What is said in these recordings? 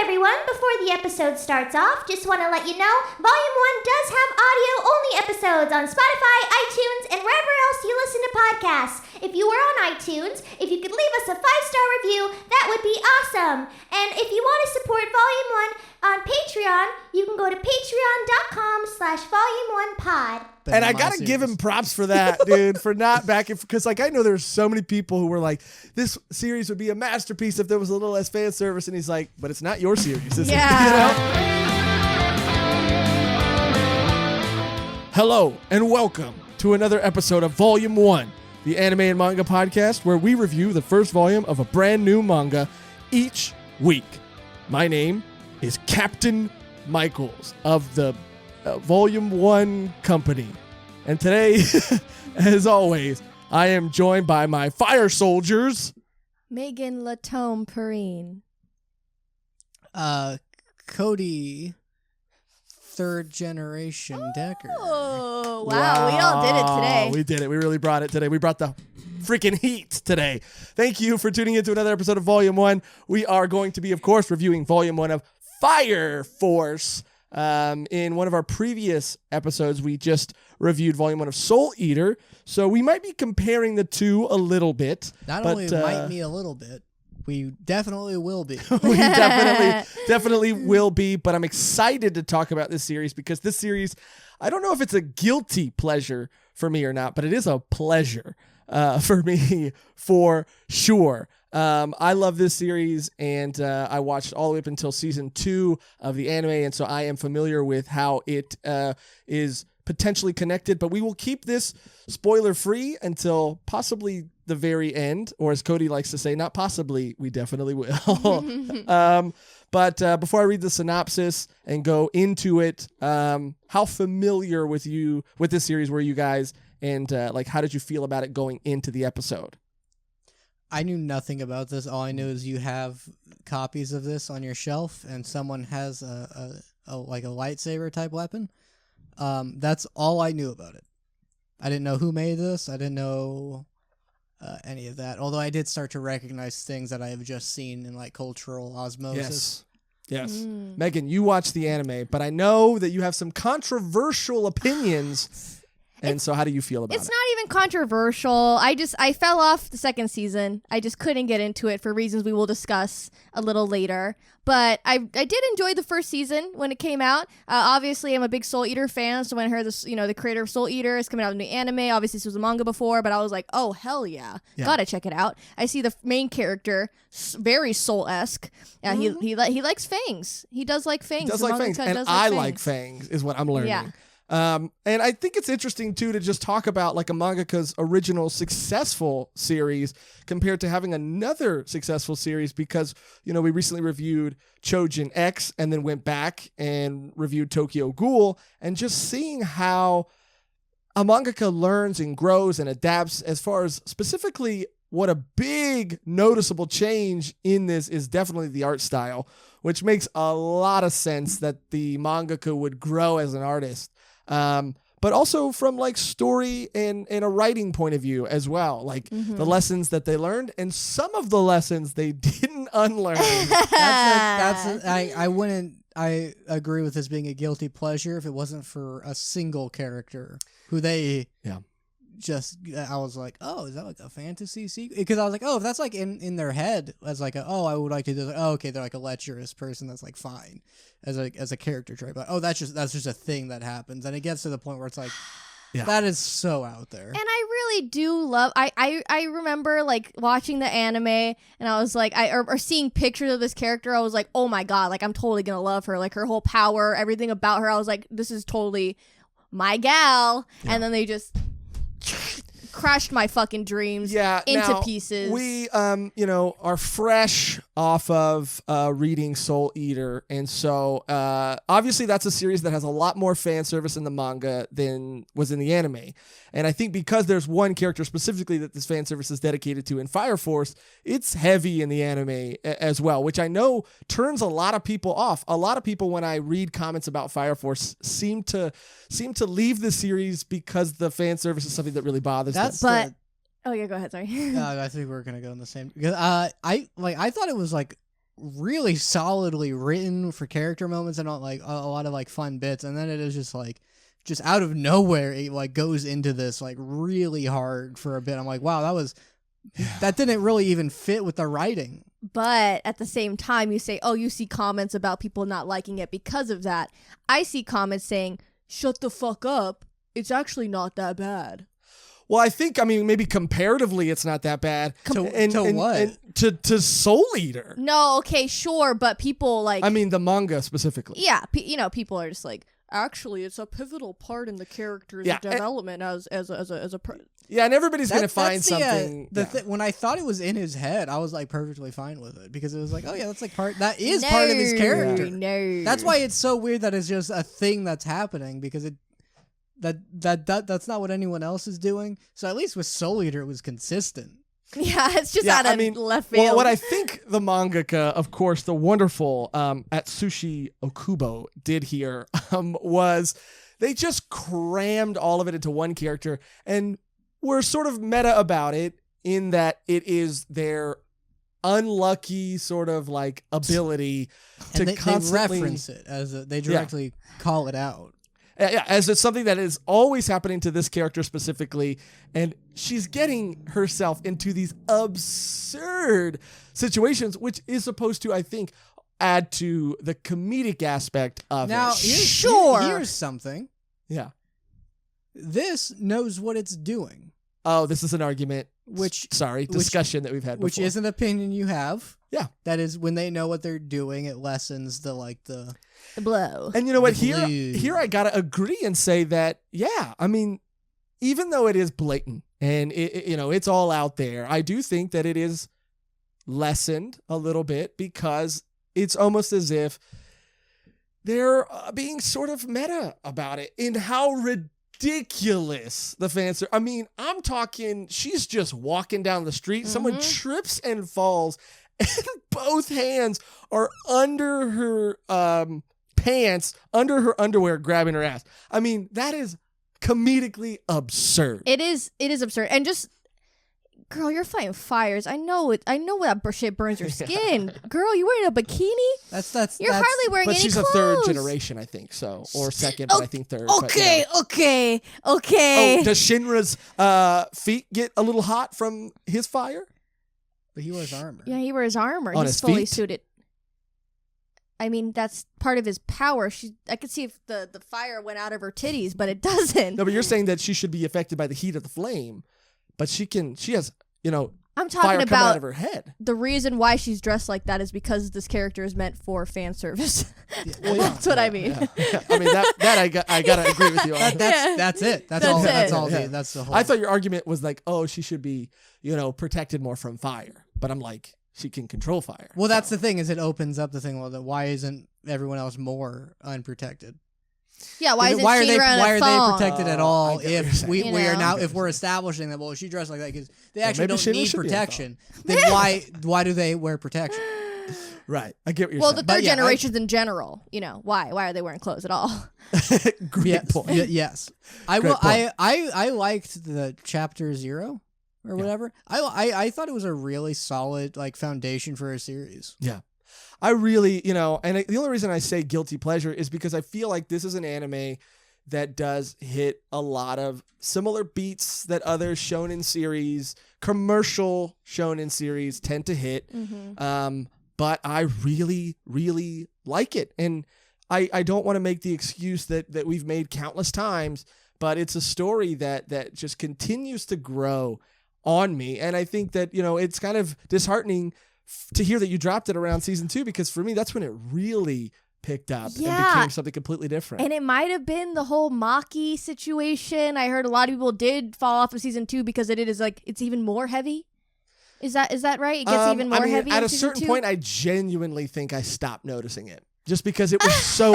everyone. Before the episode starts off, just want to let you know, Volume 1 does have audio-only episodes on Spotify, iTunes, and wherever else you listen to podcasts. If you were on iTunes, if you could leave us a 5-star review, that would be awesome. And if you want to support Volume 1 on Patreon, you can go to patreon.com/volume1pod. And I gotta give him props for that, dude, for not backing, because like I know there's so many people who were like, this series would be a masterpiece if there was a little less fan service, and he's like, but it's not your series, is it? You know? Hello and welcome to another episode of Volume 1, the anime and manga podcast where we review the first volume of a brand new manga each week. My name is Captain Michaels of the Volume 1 company. And today, as always, I am joined by my fire soldiers. Megan Latome Perrine. Cody, third generation Decker. Oh, wow. We all did it today. We did it. We really brought it today. We brought the freaking heat today. Thank you for tuning into another episode of Volume 1. We are going to be, of course, reviewing Volume 1 of Fire Force. In one of our previous episodes, we just reviewed Volume 1 of Soul Eater, so we might be comparing the two a little bit. Not only might be a little bit, we definitely will be. We definitely will be, but I'm excited to talk about this series because this series, I don't know if it's a guilty pleasure for me or not, but it is a pleasure for me for sure. I love this series, and I watched all the way up until season 2 of the anime, and so I am familiar with how it is potentially connected, but we will keep this spoiler-free until possibly the very end, or as Cody likes to say, not possibly, we definitely will. But before I read the synopsis and go into it, how familiar with this series were you guys, and how did you feel about it going into the episode? I knew nothing about this. All I knew is you have copies of this on your shelf, and someone has a lightsaber type weapon. That's all I knew about it. I didn't know who made this. I didn't know any of that. Although I did start to recognize things that I have just seen in like cultural osmosis. Yes. Megan, you watched the anime, but I know that you have some controversial opinions. And so how do you feel about it? It's not even controversial. I fell off the second season. I just couldn't get into it for reasons we will discuss a little later. But I did enjoy the first season when it came out. Obviously, I'm a big Soul Eater fan, so when I heard this, the creator of Soul Eater is coming out with a new anime, obviously this was a manga before, but I was like, oh, hell yeah. Gotta check it out. I see the main character, very Soul-esque. He likes fangs. He does like fangs. He does like fangs, and I like fangs, is what I'm learning. Yeah. And I think it's interesting, too, to just talk about like a mangaka's original successful series compared to having another successful series because, we recently reviewed Chojin X and then went back and reviewed Tokyo Ghoul, and just seeing how a mangaka learns and grows and adapts as far as specifically what a big noticeable change in this is definitely the art style, which makes a lot of sense that the mangaka would grow as an artist. But also from like story and a writing point of view as well, like the lessons that they learned and some of the lessons they didn't unlearn. I agree with this being a guilty pleasure if it wasn't for a single character who I was like, oh, is that like a fantasy sequel? Because I was like, oh, if that's like in their head as like I would like to do, okay, they're like a lecherous person, that's like fine as a character trait, but that's just a thing that happens, and it gets to the point where it's like, that is so out there. And I really do love. I remember like watching the anime, and I was like, or seeing pictures of this character, I was like, oh my god, like I'm totally gonna love her, like her whole power, everything about her. I was like, this is totally my gal, and then they just crushed my fucking dreams into pieces. We, are fresh off of reading Soul Eater, and so obviously that's a series that has a lot more fan service in the manga than was in the anime. And I think because there's one character specifically that this fan service is dedicated to in Fire Force, it's heavy in the anime as well, which I know turns a lot of people off. A lot of people, when I read comments about Fire Force, seem to leave the series because the fan service is something that really bothers them. Oh yeah, go ahead. Sorry. I think we're gonna go in the same. Because I thought it was like really solidly written for character moments and like a lot of like fun bits, and then it is just like just out of nowhere it like goes into this like really hard for a bit. I'm like, wow, that didn't really even fit with the writing. But at the same time, you say, oh, you see comments about people not liking it because of that. I see comments saying, shut the fuck up. It's actually not that bad. Well, I think, maybe comparatively, it's not that bad. To Soul Eater. No, okay, sure, but people like... the manga specifically. Yeah, people are just like, actually, it's a pivotal part in the character's development as a... Yeah, and everybody's going to find something. When I thought it was in his head, I was like perfectly fine with it because it was like, oh yeah, that's like part of his character. No. That's why it's so weird that it's just a thing that's happening because that's not what anyone else is doing. So at least with Soul Eater, it was consistent. Yeah, it's just out of left field. Well, what I think the mangaka, of course, the wonderful Atsushi Okubo did here was they just crammed all of it into one character and were sort of meta about it in that it is their unlucky sort of like ability to constantly... They reference it they directly call it out. Yeah, as it's something that is always happening to this character specifically, and she's getting herself into these absurd situations, which is supposed to, I think, add to the comedic aspect of now, it. Here's something. Yeah. This knows what it's doing. Oh, this is an argument. Discussion that we've had before. Which is an opinion you have. Yeah. That is when they know what they're doing, it lessens the blow. And you know what? Here I gotta agree and say that, even though it is blatant and it's all out there, I do think that it is lessened a little bit because it's almost as if they're being sort of meta about it in how ridiculous the fans are. I'm talking, she's just walking down the street, someone trips and falls, and both hands are under her pants, under her underwear, grabbing her ass. That is comedically absurd. It is absurd. And just, girl, you're fighting fires. I know that shit burns your skin. Girl, you wearing a bikini? You're hardly wearing any clothes. But she's a third generation, I think, so. Or second, but I think third. Okay. Oh, does Shinra's feet get a little hot from his fire? But he wears armor. Yeah, he wears armor. On He's his fully feet? suited. That's part of his power. I could see if the fire went out of her titties, but it doesn't. No, but you're saying that she should be affected by the heat of the flame, but she has, I'm talking fire about coming out of her head. The reason why she's dressed like that is because this character is meant for fan service. That's what I mean. Yeah. I gotta agree with you on. That's it. That's all. That's the whole. I thought your argument was like, oh, she should be, protected more from fire. But I'm like, she can control fire. Well, that's the thing, is it opens up the thing. Well, why isn't everyone else more unprotected? Yeah, why isn't why Shinra are they protected at all if we are now if we're establishing establishing that she dressed like that because they actually don't Shinra need should be protection? Then why do they wear protection? Right, I get what you're saying. Well, the third generations in general, why are they wearing clothes at all? Great point. Yes, I liked the chapter 0 or whatever. I thought it was a really solid foundation for a series. Yeah. I really, and the only reason I say guilty pleasure is because I feel like this is an anime that does hit a lot of similar beats that other shonen series, commercial shonen series tend to hit. Mm-hmm. But I really, really like it. And I don't want to make the excuse that we've made countless times, but it's a story that just continues to grow on me. And I think that, it's kind of disheartening to hear that you dropped it around season 2, because for me, that's when it really picked up and became something completely different. And it might have been the whole Maki situation. I heard a lot of people did fall off of season 2 because it is it's even more heavy. Is that right? It gets even more heavy at a certain point. I genuinely think I stopped noticing it just because it was so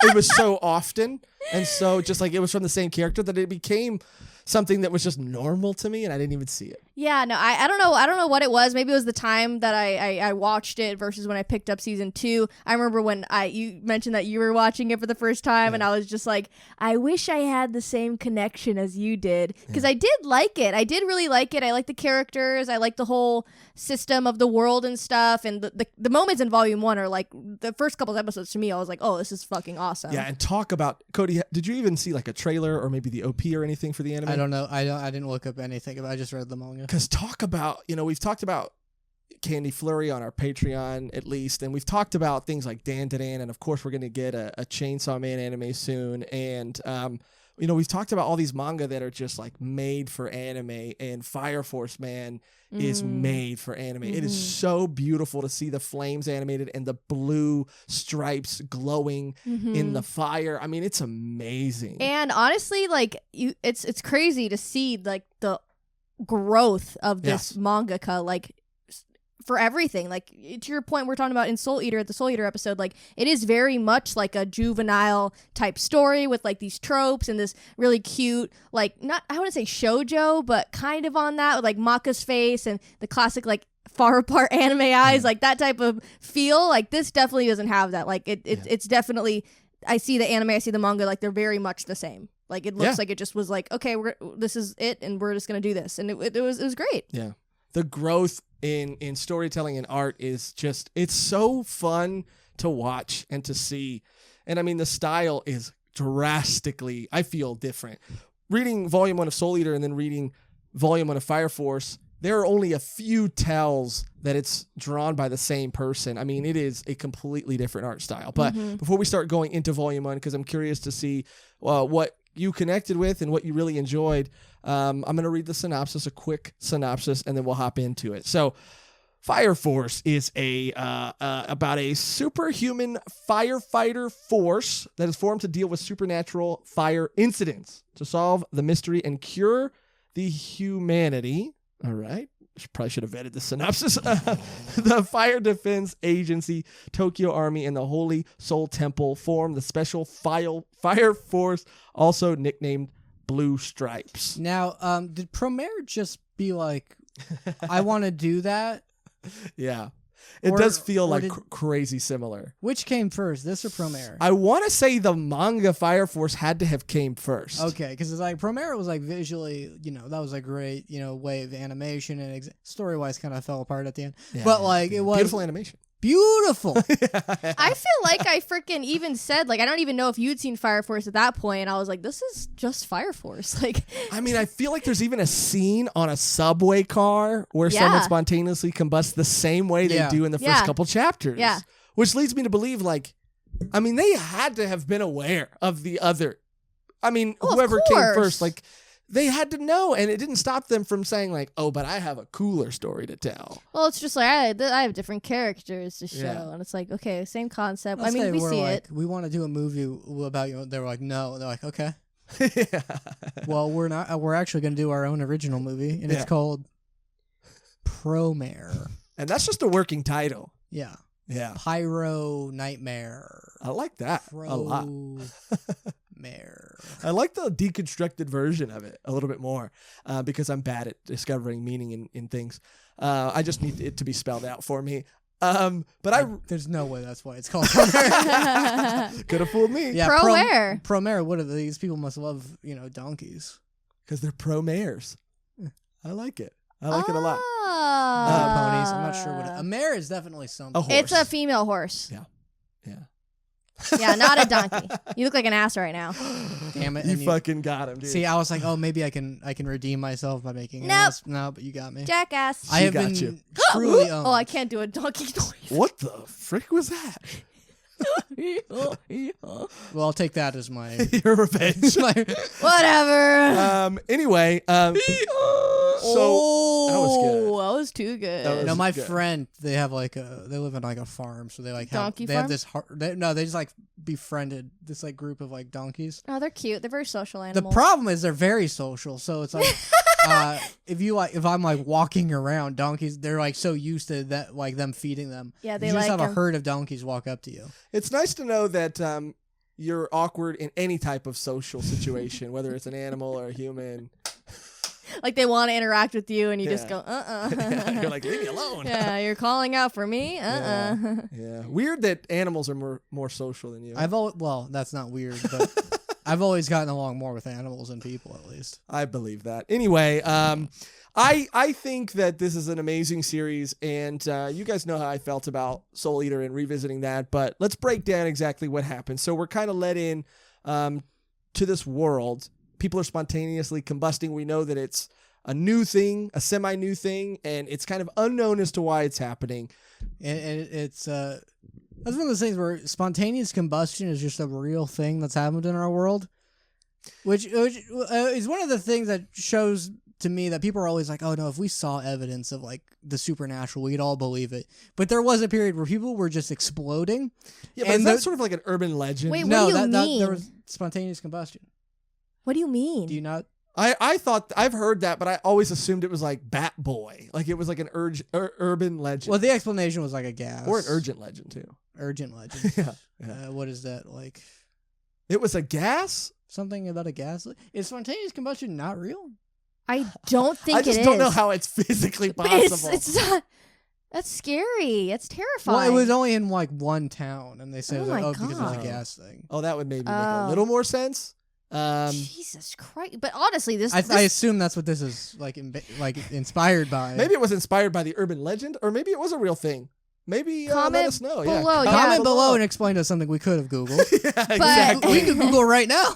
it was so often and so just it was from the same character that it became something that was just normal to me and I didn't even see it. Yeah, no, I don't know. I don't know what it was. Maybe it was the time that I watched it versus when I picked up season 2. I remember when you mentioned that you were watching it for the first time, and I was just like, I wish I had the same connection as you did, because I did like it. I did really like it. I like the characters. I like the whole system of the world and stuff. And the moments in Volume 1 are like the first couple of episodes to me. I was like, oh, this is fucking awesome. Yeah, and talk about Cody. Did you even see like a trailer or maybe the OP or anything for the anime? I don't know. I didn't look up anything. I just read the manga. Because talk about, we've talked about Candy Flurry on our Patreon at least, and we've talked about things like Dan, and of course we're going to get a Chainsaw Man anime soon, and we've talked about all these manga that are just like made for anime, and Fire Force Man is made for anime. It is so beautiful to see the flames animated and the blue stripes glowing in the fire. I mean, it's amazing. And honestly, like it's crazy to see like the growth of this mangaka, like for everything. Like to your point, we're talking about in Soul Eater, at the Soul Eater episode, like it is very much like a juvenile type story with like these tropes and this really cute, like I wouldn't say shoujo, but kind of on that with like Maka's face and the classic like far apart anime eyes, like that type of feel. Like this definitely doesn't have that. Like it's definitely, I see the anime, I see the manga, like they're very much the same. Like it looks like it just was like, okay, this is it, and we're just gonna do this, and it was great. Yeah, the growth in storytelling and art is just, it's so fun to watch and to see, and I mean the style is drastically, I feel, different. Reading Volume 1 of Soul Eater and then reading Volume 1 of Fire Force, there are only a few tells that it's drawn by the same person. I mean, it is a completely different art style. But before we start going into Volume 1, because I'm curious to see what you connected with and what you really enjoyed, I'm going to read the synopsis, a quick synopsis, and then we'll hop into it. So Fire Force is about a superhuman firefighter force that is formed to deal with supernatural fire incidents, to solve the mystery and cure the humanity. All right. Probably should have vetted the synopsis. The Fire Defense Agency, Tokyo Army, and the Holy Soul Temple form the Special Fire Force, also nicknamed Blue Stripes. Now, did Promare just be like, I want to do that? Yeah. It does feel like crazy similar. Which came first, this or Promare? I want to say the manga Fire Force had to have came first. Okay, because it's like Promare was like visually, that was a great, way of animation, and story-wise kind of fell apart at the end. Yeah, but like it was beautiful animation. Beautiful. I feel like I freaking even said, like, I don't even know if you'd seen Fire Force at that point. And I was like, this is just Fire Force. Like, I mean, I feel like there's even a scene on a subway car where someone spontaneously combusts the same way they do in the first couple chapters. Yeah. Which leads me to believe, like, I mean, they had to have been aware of the other. I mean, whoever came first, like, they had to know, and it didn't stop them from saying, like, oh, but I have a cooler story to tell. Well, it's just like, I have different characters to show, and it's like, okay, same concept. I mean, we see it. We want to do a movie about you. They were like, no. They're like, okay. Well, we're not. We're actually going to do our own original movie, and it's called Promare. And that's just a working title. Yeah. Yeah. Pyro Nightmare. I like that a lot. Promare. I like the deconstructed version of it a little bit more because I'm bad at discovering meaning in things. I just need it to be spelled out for me. But there's no way that's why it's called Promare. Could have fooled me. Yeah, Promare. Promare. What are these people must love? Donkeys because they're pro-mares. I like it. I like it a lot. Ponies. I'm not sure what a mare is. Definitely something. A horse. It's a female horse. Yeah. Yeah, not a donkey. You look like an ass right now. Damn it! You fucking got him, dude. See, I was like, oh, maybe I can redeem myself by making an ass. No, but you got me. Jackass. I have been truly owned. Oh, I can't do a donkey noise. What the frick was that? Well, I'll take that as my your revenge. Whatever. Anyway. So that was good. That was too good. No, my friend, they have like they live in like a farm, so they like donkey they farm? have this. They just like befriended this like group of like donkeys. Oh, they're cute. They're very social animals. The problem is they're very social, so it's like if I'm like walking around donkeys, they're like so used to that like them feeding them. Yeah, they you just like have a herd of donkeys walk up to you. It's nice to know that you're awkward in any type of social situation, whether it's an animal or a human. Like they want to interact with you, and you just Yeah. go, Yeah, you're like, leave me alone. Yeah, you're calling out for me. Yeah. Weird that animals are more social than you. Well, that's not weird, but I've always gotten along more with animals than people, at least. I believe that. Anyway, I think that this is an amazing series, and you guys know how I felt about Soul Eater and revisiting that, but let's break down exactly what happened. So we're kind of led in to this world. People are spontaneously combusting. We know that it's a new thing, a semi-new thing, and it's kind of unknown as to why it's happening. And it's that's one of those things where spontaneous combustion is just a real thing that's happened in our world, which is one of the things that shows to me that people are always like, oh no, if we saw evidence of like the supernatural, we'd all believe it. But there was a period where people were just exploding. Yeah, but is that sort of like an urban legend? Wait, No, what do you that mean? there was spontaneous combustion. What do you mean? Do you not? I thought, I've heard that, but I always assumed it was like Bat Boy. Like it was like an urban legend. Well, the explanation was like a gas. Or an urgent legend, too. Urgent legend. Yeah. What is that like? It was a gas? Something about a gas? Is spontaneous combustion not real? I don't think I it is. just don't know how it's physically But possible. it's not. That's scary. It's terrifying. Well, it was only in like one town, and they say, Oh like, my because it was a God. gas thing. Oh, that would maybe make a Oh. little more sense. Jesus Christ! But honestly, this I assume that's what this is like inspired by. Maybe it was inspired by the urban legend, or maybe it was a real thing. Maybe let Comment us know. below, Yeah. yeah. Comment below and explain to us something we could have Googled. Yeah, But- exactly. We could Google right now.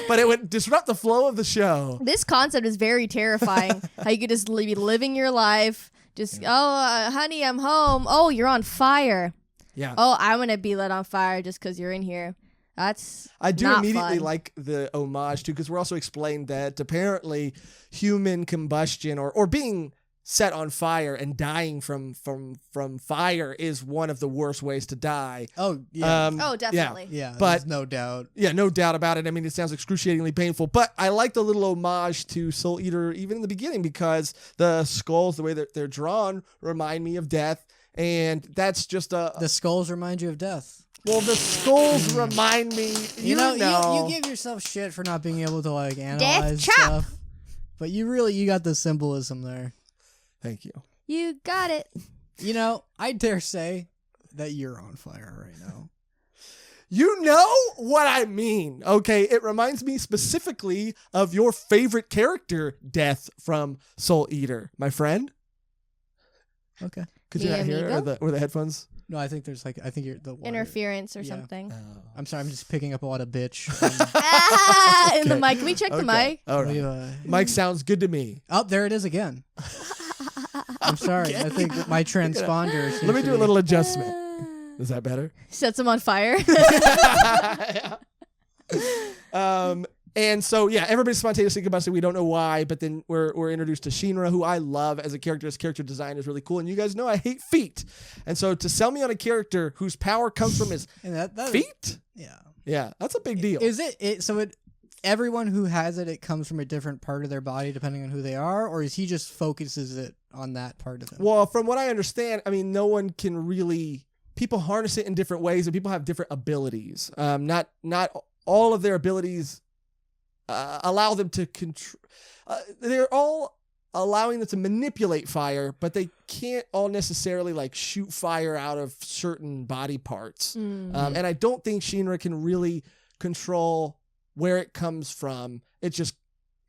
But it would disrupt the flow of the show. this concept is very terrifying. How you could just be living your life. Just honey, I'm home. Oh, you're on fire. Yeah. Oh, I'm gonna be lit on fire just because you're in here. That's I do not immediately fun. like the homage too, because we're also explained that apparently human combustion or being set on fire and dying from fire is one of the worst ways to die. Oh yeah, Oh, definitely. yeah. but- There's no doubt. Yeah, no doubt about it. I mean, it sounds excruciatingly painful, but I like the little homage to Soul Eater even in the beginning because the skulls, the way that they're drawn, remind me of death, and that's just The skulls remind you of death. well, the skulls remind me. You know. You give yourself shit for not being able to like analyze chop. stuff, but you got the symbolism there. Thank you. You got it. You know, I dare say that you're on fire right now. You know what I mean, okay? It reminds me specifically of your favorite character, Death from Soul Eater, my friend. Okay. Could you Mi not hear amigo? or the headphones? No, I think there's I think you're the wire. Interference or Yeah. something. I'm sorry, I'm just picking up a lot of bitch. In the mic. Can we check the mic? All right. Mike sounds good to me. Oh, there it is again. I'm sorry. I think my transponder. seems Let me to do a be- little adjustment. Is that better? Sets him on fire. And so, yeah, everybody's spontaneously combusting. We don't know why, but then we're introduced to Shinra, who I love as a character. His character design is really cool. And you guys know I hate feet. And so to sell me on a character whose power comes from his And that feet, Yeah. yeah, that's a big deal. Is it everyone who has it comes from a different part of their body depending on who they are, or is he just focuses it on that part of them? Well, from what I understand, I mean, no one can really. People harness it in different ways, and people have different abilities. Not all of their abilities allow them to control. They're all allowing them to manipulate fire, but they can't all necessarily like shoot fire out of certain body parts. And I don't think Shinra can really control where it comes from. It just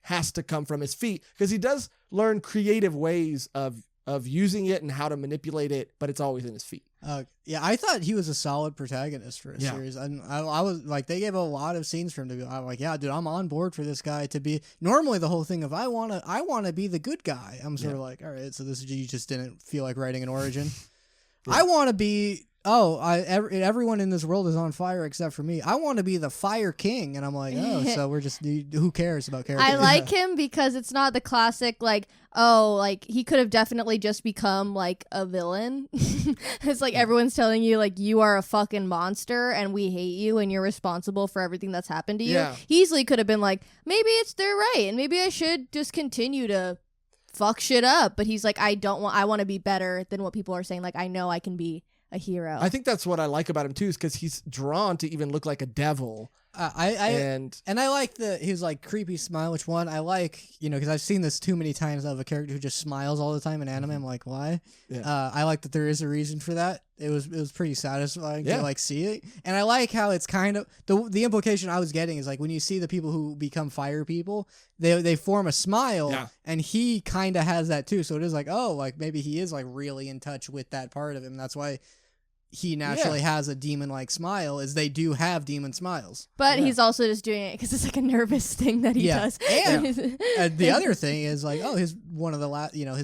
has to come from his feet because he does learn creative ways of using it and how to manipulate it, but it's always in his feet. Yeah, I thought he was a solid protagonist for a Yeah. series. And I was like, they gave a lot of scenes for him to be. I'm like, yeah, dude, I'm on board for this guy to be. Normally, the whole thing of I want to be the good guy. I'm sort of like, all right, so this you just didn't feel like writing an origin. I want to be. Oh, everyone in this world is on fire except for me. I want to be the Fire King, and I'm like, oh, so we're just who cares about characters? I like him because it's not the classic like, oh, like he could have definitely just become like a villain. It's like everyone's telling you like you are a fucking monster and we hate you and you're responsible for everything that's happened to you. Yeah. He easily could have been like, maybe they're right and maybe I should just continue to fuck shit up. But he's like, I want to be better than what people are saying. Like I know I can be a hero. I think that's what I like about him too, is because he's drawn to even look like a devil. I like his like creepy smile, which one I like, because I've seen this too many times of a character who just smiles all the time in anime. I'm like, why? Yeah. I like that there is a reason for that. It was pretty satisfying to like see it, and I like how it's kind of the implication I was getting is like when you see the people who become fire people, they form a smile, and he kind of has that too. So it is like, oh, like maybe he is like really in touch with that part of him. That's why he naturally has a demon-like smile, is they do have demon smiles. But he's also just doing it because it's like a nervous thing that he does. And the other thing is like, oh, his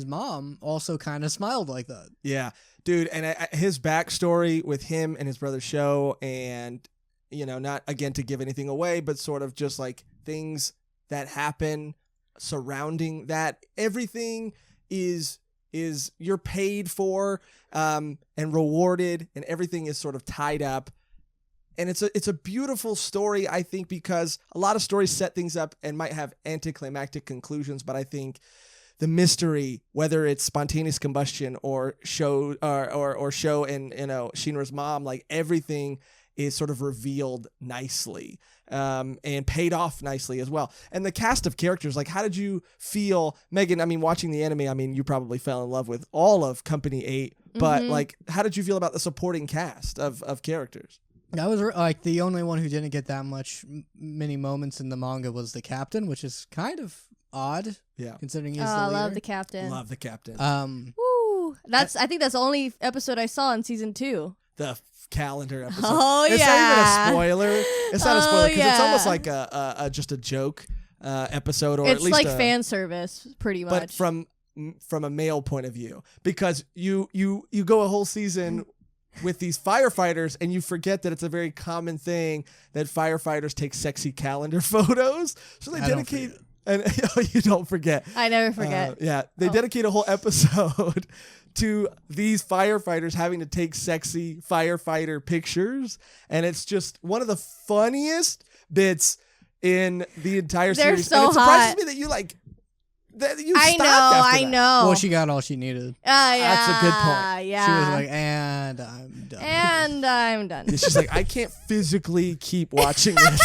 mom also kind of smiled like that. Yeah, dude, and his backstory with him and his brother Sho, and not again to give anything away, but sort of just like things that happen surrounding that. Everything is you're paid for and rewarded, and everything is sort of tied up. And it's a beautiful story, I think, because a lot of stories set things up and might have anticlimactic conclusions, but I think the mystery, whether it's spontaneous combustion or Sho and Shinra's mom, like everything is sort of revealed nicely and paid off nicely as well. And the cast of characters, like, how did you feel, Megan? I mean, watching the anime, I mean, you probably fell in love with all of Company 8, but like, how did you feel about the supporting cast of characters? I was like, the only one who didn't get that many moments in the manga was the captain, which is kind of odd. Yeah, considering he's the leader. I love the captain. Love the captain. Woo! I think that's the only episode I saw in season 2. The calendar episode. Oh, it's not even a spoiler. It's not a spoiler because it's almost like just a joke episode, or it's at least like fan service, pretty much. But from a male point of view, because you go a whole season with these firefighters, and you forget that it's a very common thing that firefighters take sexy calendar photos. So they dedicate. And you don't forget. I never forget. They dedicate a whole episode to these firefighters having to take sexy firefighter pictures, and it's just one of the funniest bits in the entire series. They're so and it surprises hot. me that you like that you I stopped know, after I that. know. Well, she got all she needed. Yeah, that's a good point. Yeah. She was like, and I'm done. And I'm done. She's like, I can't physically keep watching this.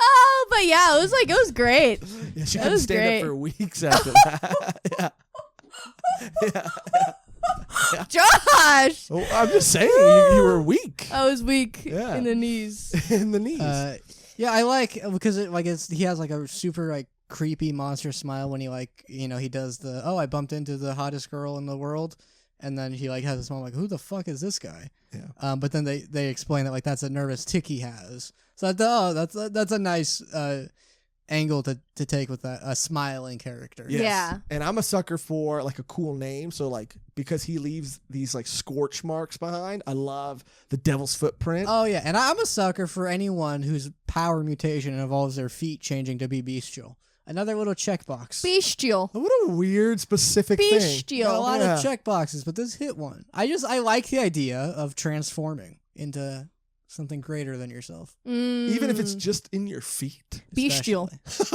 Oh, but yeah, it was great. Yeah, she couldn't stand up for weeks after that. Yeah. Josh! Oh, I'm just saying, you were weak. I was weak in the knees. In the knees. I like, because he has like a super like creepy monster smile when he he does the, I bumped into the hottest girl in the world, and then he like has a smile like, who the fuck is this guy? Yeah. But then they explain that like that's a nervous tick he has. So that's a nice angle to take with a smiling character. Yes. Yeah. And I'm a sucker for like a cool name. So like, because he leaves these like scorch marks behind, I love the devil's footprint. Oh yeah. And I'm a sucker for anyone whose power mutation involves their feet changing to be bestial. Another little checkbox. Bestial. What a weird specific thing. Bestial. Got a lot of checkboxes, but this hit one. I like the idea of transforming into something greater than yourself. Even if it's just in your feet. Bestial.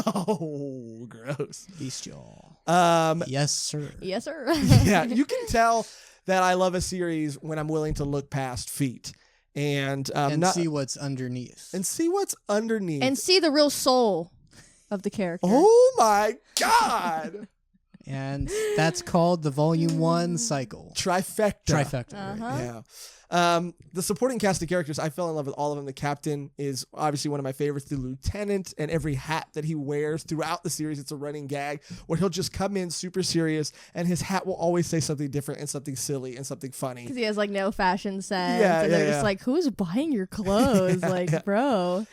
Oh, gross. Bestial. Yes, sir. Yes, sir. Yeah, you can tell that I love a series when I'm willing to look past feet and see what's underneath. And see what's underneath. And see the real soul of the character. Oh my God. And that's called the Volume 1 cycle. Trifecta. Uh-huh. Yeah. The supporting cast of characters, I fell in love with all of them. The captain is obviously one of my favorites. The lieutenant, and every hat that he wears throughout the series, it's a running gag where he'll just come in super serious, and his hat will always say something different and something silly and something funny. Because he has like no fashion sense. Yeah, and they're just like, who's buying your clothes? Bro.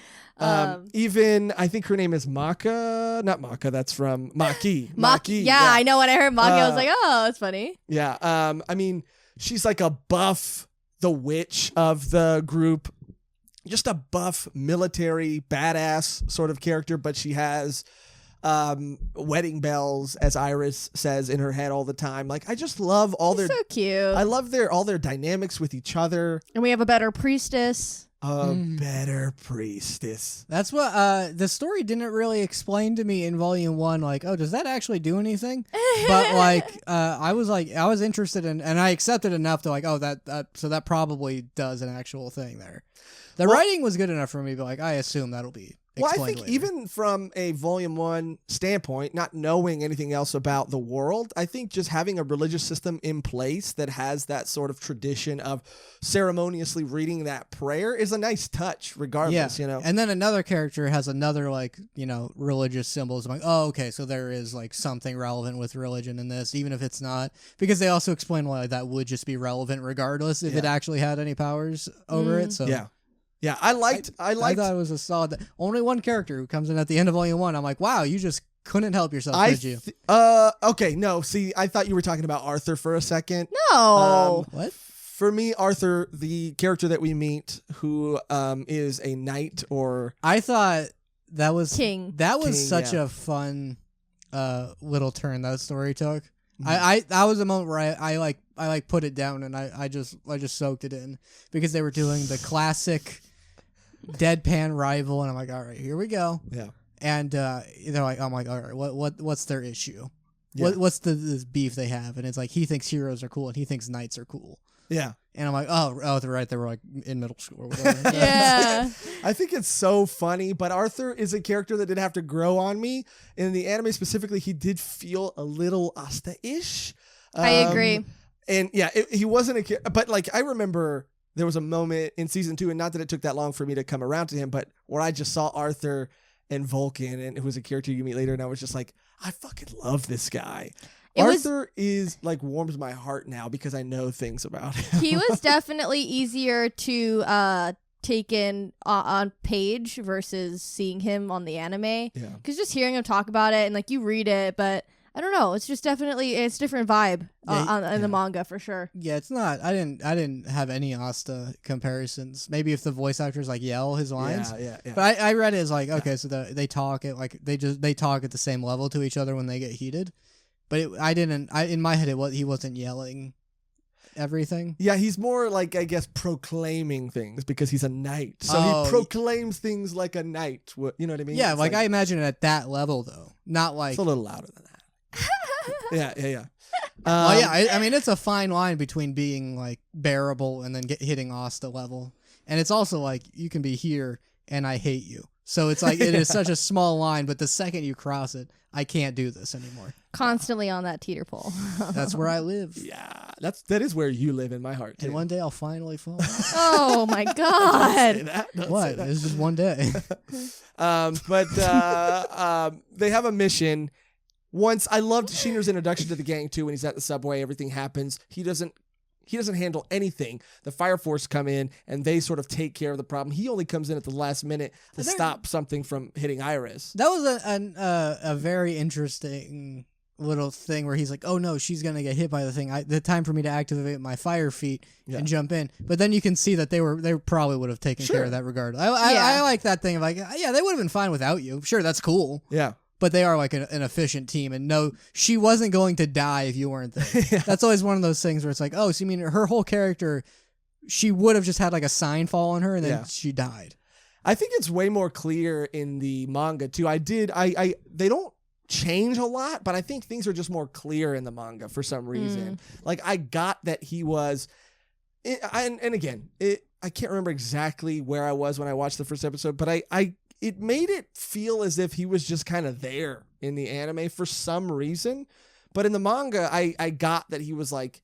Even I think her name is Maka, not Maka. That's from Maki. Maki. Yeah, I know. When I heard Maki, I was like, oh, that's funny. Yeah. I mean, she's like a buff, the witch of the group, just a buff military badass sort of character, but she has wedding bells, as Iris says in her head all the time. Like, I just love all their so cute. I love all their dynamics with each other. And we have a better priestess. a better priestess. That's what the story didn't really explain to me in volume 1. Like, oh, does that actually do anything? But I was interested in, and I accepted enough to like, so that probably does an actual thing there. The writing was good enough for me, but like, I assume that'll be. Well, I think even from a volume 1 standpoint, not knowing anything else about the world, I think just having a religious system in place that has that sort of tradition of ceremoniously reading that prayer is a nice touch, regardless, you know. And then another character has another religious symbols. I'm like, oh, okay, so there is like something relevant with religion in this, even if it's not, because they also explain why that would just be relevant regardless if it actually had any powers over it. So yeah, I thought it was a solid. Only one character who comes in at the end of volume 1. I'm like, wow, you just couldn't help yourself, could you? Okay, no. See, I thought you were talking about Arthur for a second. No. What? For me, Arthur, the character that we meet, who is a knight, or I thought that was King. That was King, such a fun little turn that story took. That was a moment where I put it down and I just soaked it in, because they were doing the classic deadpan rival, and I'm like, all right, here we go. Yeah. And they're like, I'm like, all right, what's their issue? Yeah. What's this beef they have? And it's like, he thinks heroes are cool and he thinks knights are cool. Yeah. And I'm like, oh, they're right. They were like in middle school or whatever. Yeah. I think it's so funny, but Arthur is a character that did have to grow on me. In the anime specifically, he did feel a little Asta-ish. I agree. And yeah, he wasn't but like, I remember there was a moment in season 2, and not that it took that long for me to come around to him, but where I just saw Arthur and Vulcan, and it was a character you meet later, and I was just like, I fucking love this guy. Arthur is like warms my heart now because I know things about him. He was definitely easier to take in on page versus seeing him on the anime. Yeah. Because just hearing him talk about it, and like you read it, but I don't know. It's just definitely it's different vibe in the manga for sure. Yeah, it's not. I didn't have any Asta comparisons. Maybe if the voice actors like yell his lines. Yeah. But I read it as like, okay, so they talk at like they talk at the same level to each other when they get heated. But in my head he wasn't yelling everything. Yeah, he's more like, I guess, proclaiming things because he's a knight. So he proclaims things like a knight. You know what I mean? Yeah, like I imagine it at that level though. Not like it's a little louder than that. Yeah. I mean, it's a fine line between being like bearable and then hitting Asta level, and it's also like you can be here and I hate you. So it's like it is such a small line, but the second you cross it, I can't do this anymore. Constantly on that teeter pole. That's where I live. Yeah, that is where you live in my heart too. And one day I'll finally fall. Oh my god! What? It's just one day. But they have a mission. Once I loved Shinra's introduction to the gang too. When he's at the subway, everything happens. He doesn't handle anything. The Fire Force come in and they sort of take care of the problem. He only comes in at the last minute to stop something from hitting Iris. That was a very interesting little thing where he's like, oh no, she's gonna get hit by the thing. The time for me to activate my fire feet and jump in. But then you can see that they probably would have taken care of that regard. I like that thing of like, yeah, they would have been fine without you. Sure, that's cool. Yeah. But they are like an efficient team, and no, she wasn't going to die if you weren't there. Yeah. That's always one of those things where it's like, oh, so you mean her whole character, she would have just had like a sign fall on her, and then she died. I think it's way more clear in the manga too. They don't change a lot, but I think things are just more clear in the manga for some reason. Like I got that he was, and again, I can't remember exactly where I was when I watched the first episode, but it made it feel as if he was just kind of there in the anime for some reason. But in the manga, I got that he was like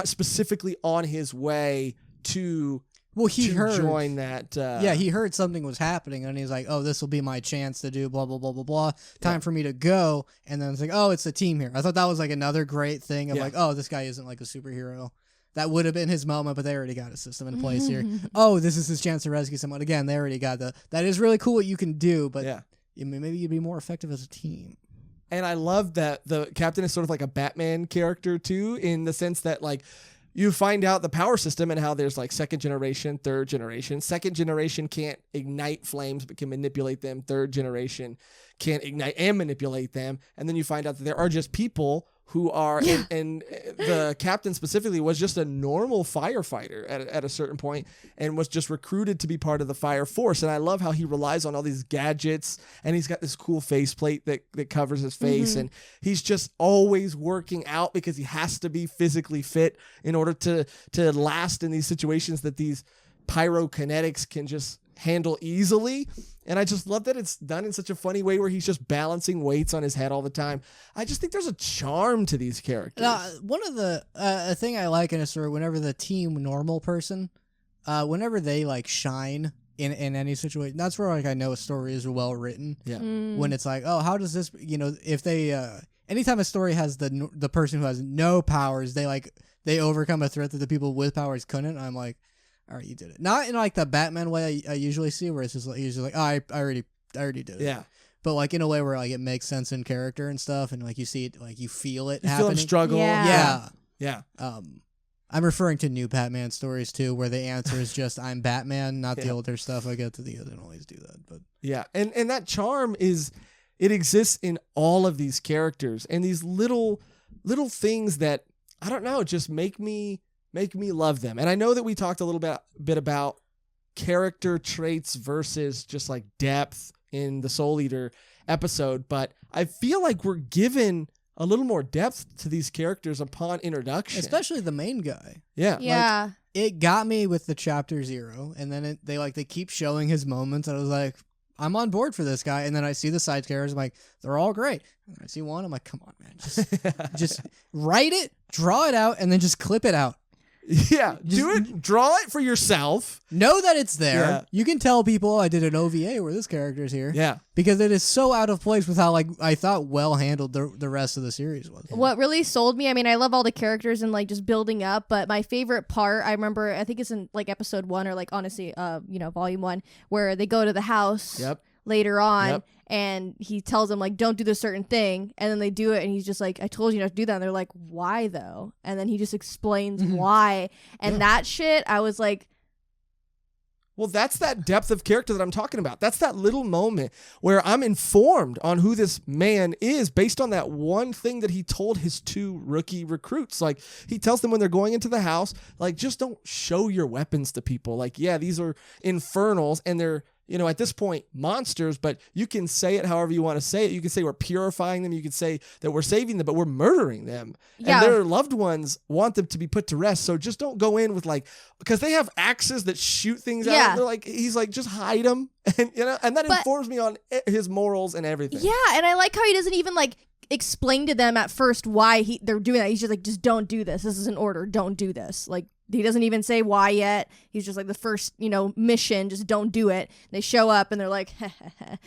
specifically on his way to join that. He heard something was happening and he's like, oh, this will be my chance to do blah, blah, blah, blah, blah. Time for me to go. And then it's like, oh, it's a team here. I thought that was like another great thing of like, oh, this guy isn't like a superhero. That would have been his moment, but they already got a system in place here. Oh, this is his chance to rescue someone. Again, they already got that is really cool what you can do, but maybe you'd be more effective as a team. And I love that the captain is sort of like a Batman character too, in the sense that like you find out the power system and how there's like second generation, third generation. Second generation can't ignite flames but can manipulate them. Third generation can ignite and manipulate them. And then you find out that there are just people who are, and the captain specifically was just a normal firefighter at a certain point and was just recruited to be part of the fire force. And I love how he relies on all these gadgets, and he's got this cool faceplate that covers his face. And he's just always working out because he has to be physically fit in order to last in these situations that these pyrokinetics can just handle easily. And I just love that it's done in such a funny way where he's just balancing weights on his head all the time. I just think there's a charm to these characters. One of the a thing I like in a story, whenever the team normal person, whenever they like shine in any situation, that's where like I know a story is well written. Yeah. When it's like, oh, how does this, if they anytime a story has the person who has no powers, they overcome a threat that the people with powers couldn't. I'm like, all right, you did it. Not in like the Batman way I usually see, where it's just like usually like, oh, I already did it. Yeah. But like in a way where like it makes sense in character and stuff, and like you see it, like you feel it You happening. feel him struggle. Yeah. Yeah. I'm referring to new Batman stories too, where the answer is just I'm Batman, not the older stuff. I get to they don't always do that, but yeah, and that charm it exists in all of these characters, and these little things that I don't know just make me love them. And I know that we talked a little bit about character traits versus just like depth in the Soul Eater episode, but I feel like we're given a little more depth to these characters upon introduction. Especially the main guy. Yeah. Yeah. Like, it got me with the chapter 0, and then they keep showing his moments, and I was like, I'm on board for this guy. And then I see the side characters, I'm like, they're all great. And I see one, I'm like, come on, man. Just write it, draw it out, and then just clip it out. Yeah, do it. Draw it for yourself. Know that it's there. Yeah. You can tell people I did an OVA where this character's here. Yeah, because it is so out of place with how like I thought well handled the rest of the series was. What really sold me, I mean, I love all the characters and like just building up, but my favorite part, I remember, I think it's in like episode 1 or like honestly, volume 1, where they go to the house. Yep. Later on, Yep. and he tells them like, don't do this certain thing, and then they do it, and he's just like, I told you not to do that, and they're like, why though? And then he just explains why, and that shit, I was like, well, that's that depth of character that I'm talking about. That's that little moment where I'm informed on who this man is based on that one thing that he told his 2 rookie recruits. Like, he tells them when they're going into the house, like, just don't show your weapons to people. Like, yeah, these are infernals, and they're, at this point, monsters, but you can say it however you want to say it. You can say we're purifying them. You can say that we're saving them, but we're murdering them. Yeah. And their loved ones want them to be put to rest. So just don't go in with because they have axes that shoot things out. They're like, he's like, just hide them. And, and that informs me on his morals and everything. Yeah. And I like how he doesn't even like explain to them at first why they're doing that. He's just like, just don't do this. This is an order. Don't do this. Like, he doesn't even say why yet. He's just like, the first, mission, just don't do it. They show up and they're like,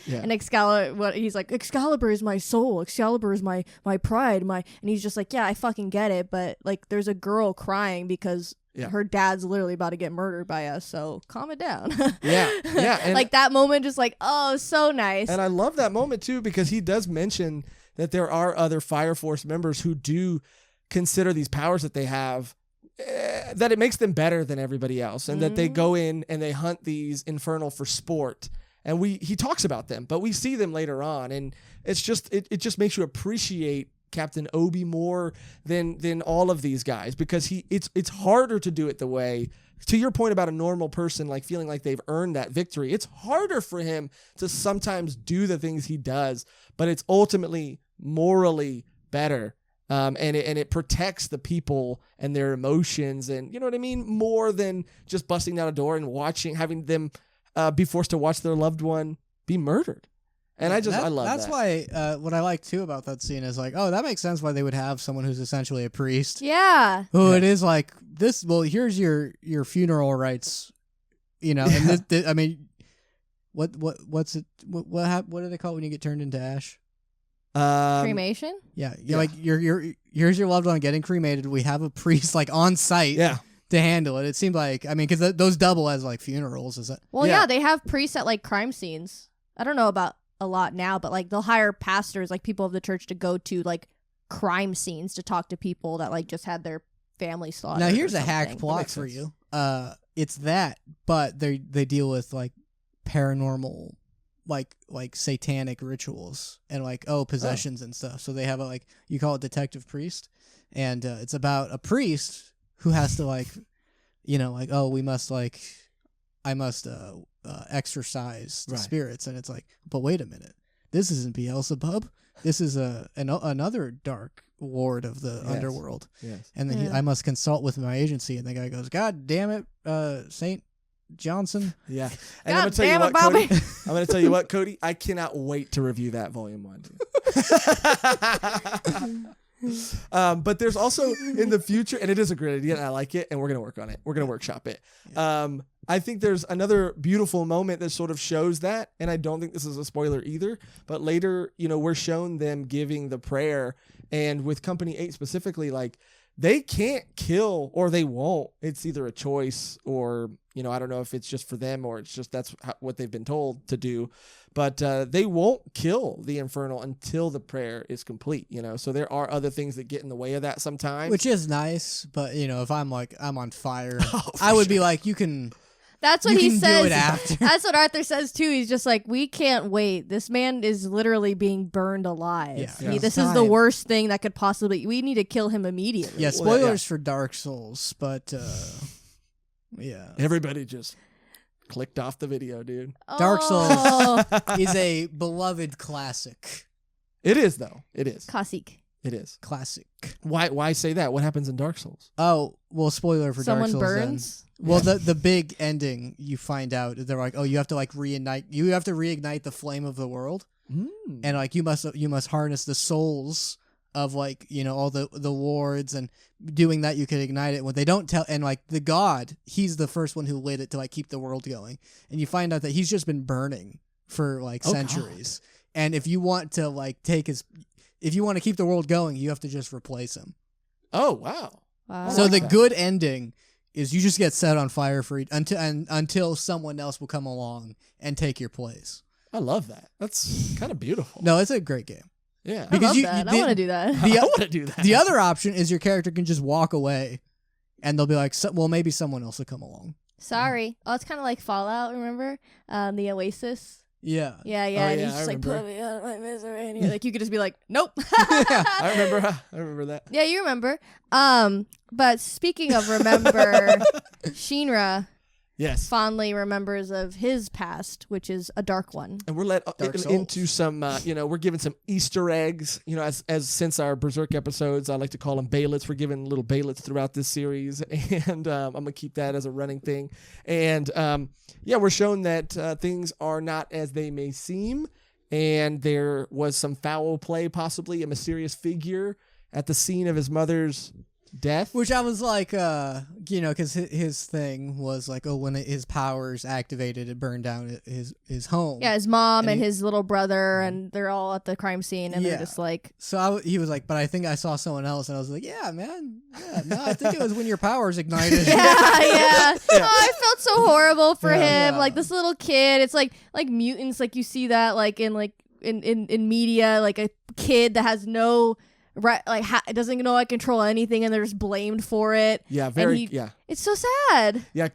Yeah. And he's like, Excalibur is my soul. Excalibur is my pride. And he's just like, yeah, I fucking get it. But like, there's a girl crying because her dad's literally about to get murdered by us. So calm it down. Yeah. And like that moment, just like, oh, so nice. And I love that moment too, because he does mention that there are other Fire Force members who do consider these powers that they have, that it makes them better than everybody else, and that they go in and they hunt these infernal for sport. And he talks about them, but we see them later on, and it's just it just makes you appreciate Captain Obi more than all of these guys, because it's harder to do it the way, to your point about a normal person like feeling like they've earned that victory. It's harder for him to sometimes do the things he does, but it's ultimately morally better. And it protects the people and their emotions, and you know what I mean, more than just busting down a door and having them be forced to watch their loved one be murdered. And I love that. That's why what I like too about that scene is like, oh, that makes sense why they would have someone who's essentially a priest. Yeah. Who it is like this. Well, here's your funeral rites, and this, I mean, what's it? What do they call it when you get turned into ash? Cremation? Yeah. Like here's your loved one getting cremated. We have a priest like on site to handle it. It seemed like, I mean, because those double as like funerals, is it? Well, yeah, they have priests at like crime scenes. I don't know about a lot now, but like they'll hire pastors, like people of the church, to go to like crime scenes to talk to people that like just had their family slaughtered. Now here's or a hack something. plot for you. It's that, but they deal with like paranormal like satanic rituals and like possessions and stuff. So they have a you call it detective priest, and it's about a priest who has to I must exorcise the spirits, and it's like, but wait a minute, this isn't Beelzebub. This is another dark lord of the underworld. Yes. And then I must consult with my agency, and the guy goes, God damn it, Saint Johnson. Yeah. And I'm gonna tell you what, Cody. I'm gonna tell you what, Cody. I cannot wait to review that volume 1. But there's also in the future, and it is a great idea, and I like it, and we're gonna work on it. We're gonna workshop it. I think there's another beautiful moment that sort of shows that, and I don't think this is a spoiler either. But later, we're shown them giving the prayer, and with Company 8 specifically, like they can't kill or they won't. It's either a choice or I don't know if it's just for them or it's just that's what they've been told to do. But they won't kill the Infernal until the prayer is complete, So there are other things that get in the way of that sometimes. Which is nice, but, if I'm on fire, I would be like, you can... That's what he says. Do it after. That's what Arthur says, too. He's just like, we can't wait. This man is literally being burned alive. Yeah. This is the worst thing that could possibly... We need to kill him immediately. Yeah, spoilers for Dark Souls, but... yeah. Everybody just... clicked off the video, dude. Dark Souls is a beloved classic. It is, though. It is. Classic. It is. Classic. Why say that? What happens in Dark Souls? Oh, well, spoiler for Dark Souls. Someone burns? Then. Well, the big ending, you find out, they're like, you have to reignite the flame of the world. And you must harness the souls of all the wards, and doing that you can ignite it. When they don't tell, and the god, he's the first one who lit it to keep the world going, and you find out that he's just been burning for centuries. God. And if you want to if you want to keep the world going, you have to just replace him. Oh wow. So the good ending is you just get set on fire until someone else will come along and take your place. I love that. That's kind of beautiful. No, it's a great game. Yeah, because I want to do that. I want to do that. The other option is your character can just walk away, and they'll be like, well, maybe someone else will come along. Sorry. Oh, it's kind of like Fallout, remember? The Oasis. Yeah. Yeah. And he's just put me out of my misery. And you're like, you could just be like, nope. I remember that. Yeah, you remember. But speaking of remember, Shinra fondly remembers of his past, which is a dark one. And we're let into some, we're giving some Easter eggs, as since our Berserk episodes, I like to call them baylets. We're giving little baylets throughout this series, and I'm going to keep that as a running thing. And, we're shown that things are not as they may seem, and there was some foul play, possibly a mysterious figure at the scene of his mother's death, which I was like, because his thing was like, when his powers activated, it burned down his home. Yeah, his mom and his little brother, and they're all at the crime scene, and they're just like. So he was like, but I think I saw someone else, and I was like, yeah, man, no, I think it was when your powers ignited. yeah. Oh, I felt so horrible for him. Yeah. Like this little kid, it's like mutants, like you see that in media, like a kid that has no. Right, doesn't know how to control anything, and they're just blamed for it. Yeah, It's so sad. Yeah,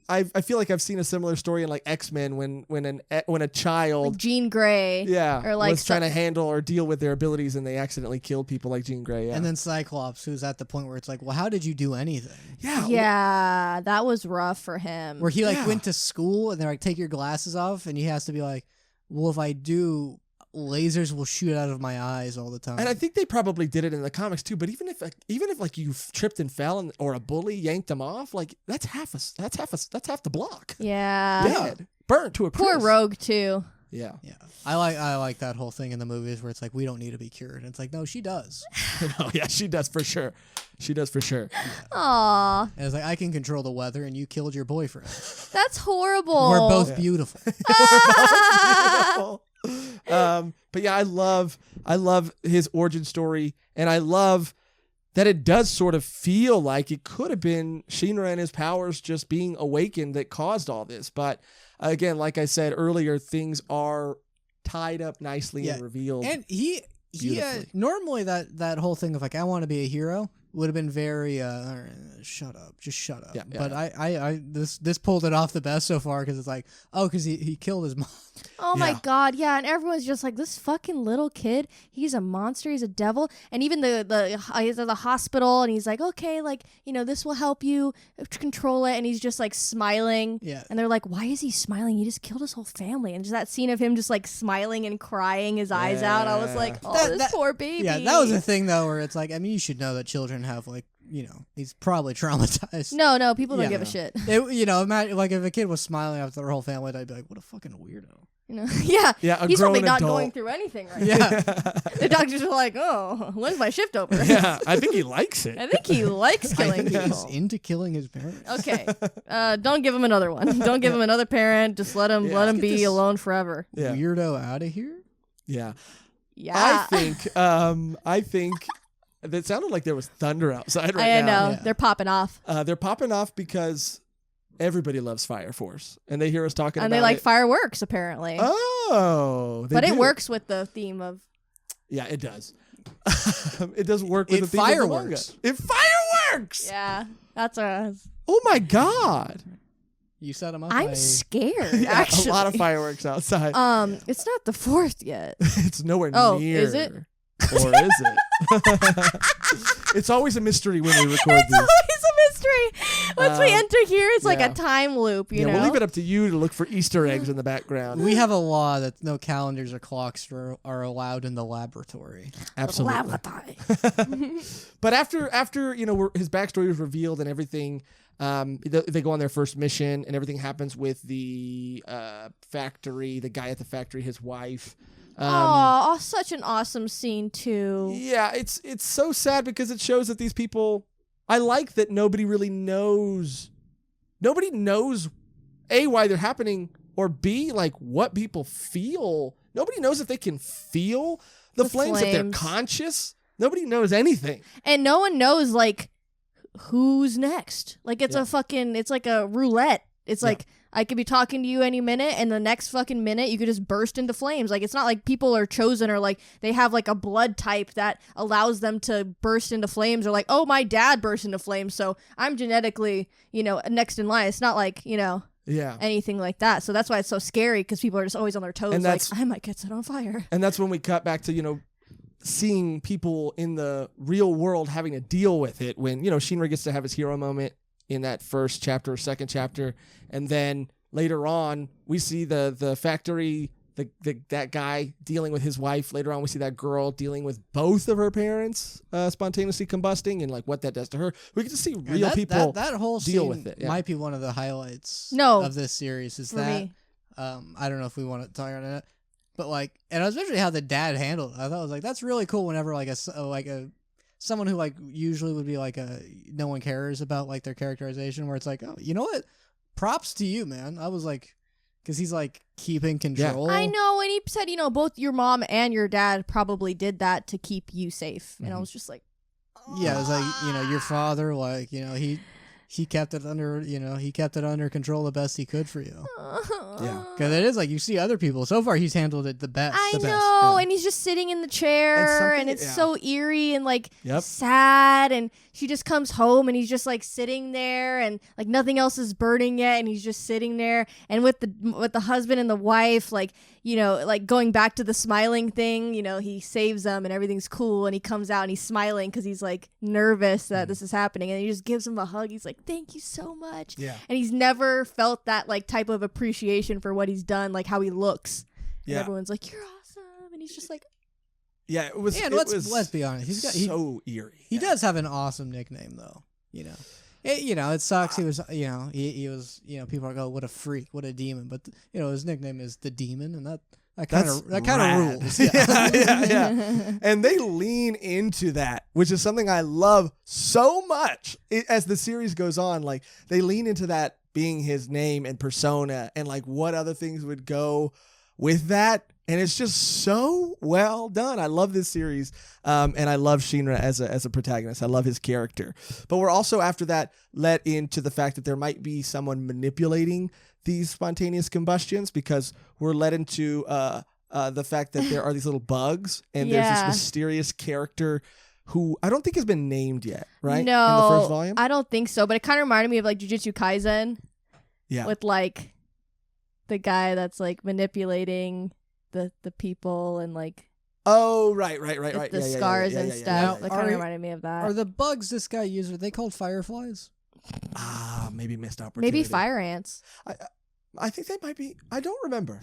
I feel like I've seen a similar story in X-Men when a child, Jean Grey, or was trying to handle or deal with their abilities, and they accidentally killed people like Jean Grey. Yeah. And then Cyclops, who's at the point where it's like, well, how did you do anything? Yeah, that was rough for him. Where he went to school, and they're like, take your glasses off, and he has to be like, well, if I do, lasers will shoot out of my eyes all the time. And I think they probably did it in the comics too. But even if you tripped and fell, or a bully yanked them off, that's half the block. Yeah. Dead, burnt to a crisp. Poor Rogue too. Yeah. I like that whole thing in the movies where it's like, we don't need to be cured. And it's like, no, she does. No, yeah, she does for sure. Yeah. Aww. And it's like, I can control the weather, and you killed your boyfriend. That's horrible. We're both beautiful. But yeah, I love his origin story, and I love that it does sort of feel like it could have been Shinra and his powers just being awakened that caused all this. But again, like I said earlier, things are tied up nicely and revealed. And he normally that whole thing of I want to be a hero, would have been very shut up, just shut up. Yeah, but I this pulled it off the best so far because it's like, oh, because he killed his mom. Oh my God, yeah, and everyone's just like, this fucking little kid, he's a monster, he's a devil, and even he's at the hospital, and he's like, okay, like, you know, this will help you control it, and he's just like smiling, and they're like, why is he smiling? He just killed his whole family, and just that scene of him just like smiling and crying his eyes out, I was like, oh, this poor baby. Yeah, that was a thing though, where it's like, I mean, you should know that children have like, you know, he's probably traumatized. No, people don't give a shit. You know, imagine, like if a kid was smiling after their whole family, I'd be like, what a fucking weirdo. You know, yeah. He's probably not going through anything right now. The doctors are like, "Oh, when's my shift over?" Yeah, I think he likes it. I think he likes killing people. He's into killing his parents. Okay, don't give him another one. Don't give him another parent. Just let him be alone forever. Yeah. Weirdo out of here. Yeah. I think that sounded like there was thunder outside right now. I know. Yeah. They're popping off. They're popping off because everybody loves Fire Force, and they hear us talking about it. And they like fireworks, apparently. Oh, but it works with the theme of... Yeah, it does. It does work with the theme fireworks. of the manga. It fireworks! Yeah, that's a... Oh my God. You set them up. I'm scared, actually. A lot of fireworks outside. It's not the 4th yet. It's nowhere near. Oh, is it? Or is it? It's always a mystery when we record It's these. always a mystery. Once we enter here, it's like a time loop, you know? We'll leave it up to you to look for Easter eggs in the background. We have a law that no calendars or clocks are allowed in the laboratory. Absolutely. Laboratory. But after his backstory was revealed and everything, they go on their first mission and everything happens with the factory, the guy at the factory, his wife. Such an awesome scene too. Yeah, it's so sad because it shows that these people, I like that nobody really knows. Nobody knows A, why they're happening, or B, like what people feel. Nobody knows if they can feel the flames, if they're conscious. Nobody knows anything. And no one knows like who's next. Like it's it's like a roulette. It's like I could be talking to you any minute, and the next fucking minute you could just burst into flames. Like, it's not like people are chosen or like they have like a blood type that allows them to burst into flames, or like, oh, my dad burst into flames, so I'm genetically, next in line. It's not like, anything like that. So that's why it's so scary, because people are just always on their toes, like, I might get set on fire. And that's when we cut back to, seeing people in the real world having to deal with it, when, Shinra gets to have his hero moment in that first chapter or second chapter, and then later on we see the factory, that guy dealing with his wife. Later on we see that girl dealing with both of her parents spontaneously combusting, and like what that does to her. We get to see real people that whole deal scene with it. Might be one of the highlights of this series. Is that me. I don't know if we want to talk on it, but like, and especially how the dad handled it. I thought it was like, that's really cool. Whenever someone who like usually would be like no one cares about like their characterization, where it's like, oh, you know what? Props to you, man. I was like, because he's like keeping control. Yeah. I know, and he said, both your mom and your dad probably did that to keep you safe. And I was just like, yeah, it's like, your father, like, he kept it under control the best he could for you. Yeah, because it is like you see other people. So far, he's handled it the best. I know, and he's just sitting in the chair, and it's so eerie and like sad. And she just comes home, and he's just like sitting there, and like nothing else is burning yet, and he's just sitting there. And with the husband and the wife, like like going back to the smiling thing, he saves them, and everything's cool, and he comes out and he's smiling because he's like nervous that this is happening, and he just gives him a hug. He's like, "Thank you so much." Yeah, and he's never felt that like type of appreciation for what he's done, like how he looks. Yeah, and everyone's like, "You're awesome," and he's just like, "Yeah, it was." Yeah, let's be honest. He's so eerie. He does have an awesome nickname, though. It sucks. He was, he was, people are like, "Oh, what a freak, what a demon," but his nickname is the Demon, and that kind of rules. Yeah. And they lean into that, which is something I love so much. As the series goes on, like they lean into that being his name and persona, and like what other things would go with that. And it's just so well done. I love this series, and I love Shinra as a protagonist. I love his character. But we're also, after that, let into the fact that there might be someone manipulating these spontaneous combustions, because we're led into the fact that there are these little bugs, and there's this mysterious character who I don't think has been named yet, right? No, in the first volume? I don't think so. But it kind of reminded me of like Jujutsu Kaisen. Yeah. With like the guy that's like manipulating the people and like. Oh, right. The scars and stuff. That kind of reminded me of that. Are the bugs this guy uses, are they called fireflies? Maybe missed opportunity. Maybe fire ants. I think they might be. I don't remember.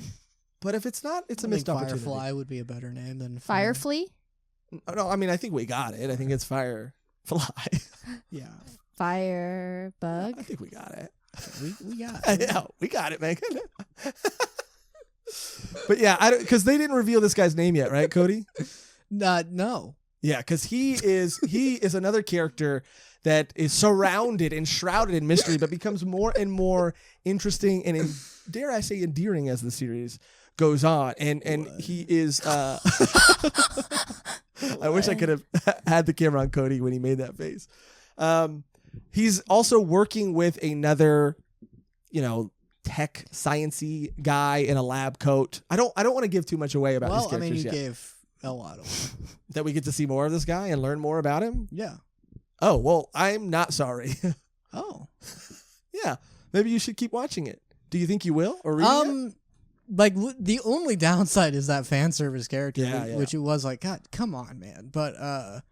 But if it's not, it's a missed opportunity. Firefly would be a better name than Firefly? No, I mean, I think we got it. I think it's firefly. Yeah. Firebug? I think we got it. We got it. Yeah, we got it, Megan. But yeah, because they didn't reveal this guy's name yet, right, Cody? No. Yeah, because he is another character that is surrounded and shrouded in mystery, but becomes more and more interesting and, dare I say, endearing as the series goes on. And he is. I wish I could have had the camera on Cody when he made that face. He's also working with another, tech sciencey guy in a lab coat. I don't want to give too much away about these characters you yet. gave a lot away. That we get to see more of this guy and learn more about him? Yeah. Oh, well, I'm not sorry. Oh. Yeah. Maybe you should keep watching it. Do you think you will? Or reading it? Like the only downside is that fan service character, Yeah. which it was like, God, come on, man. But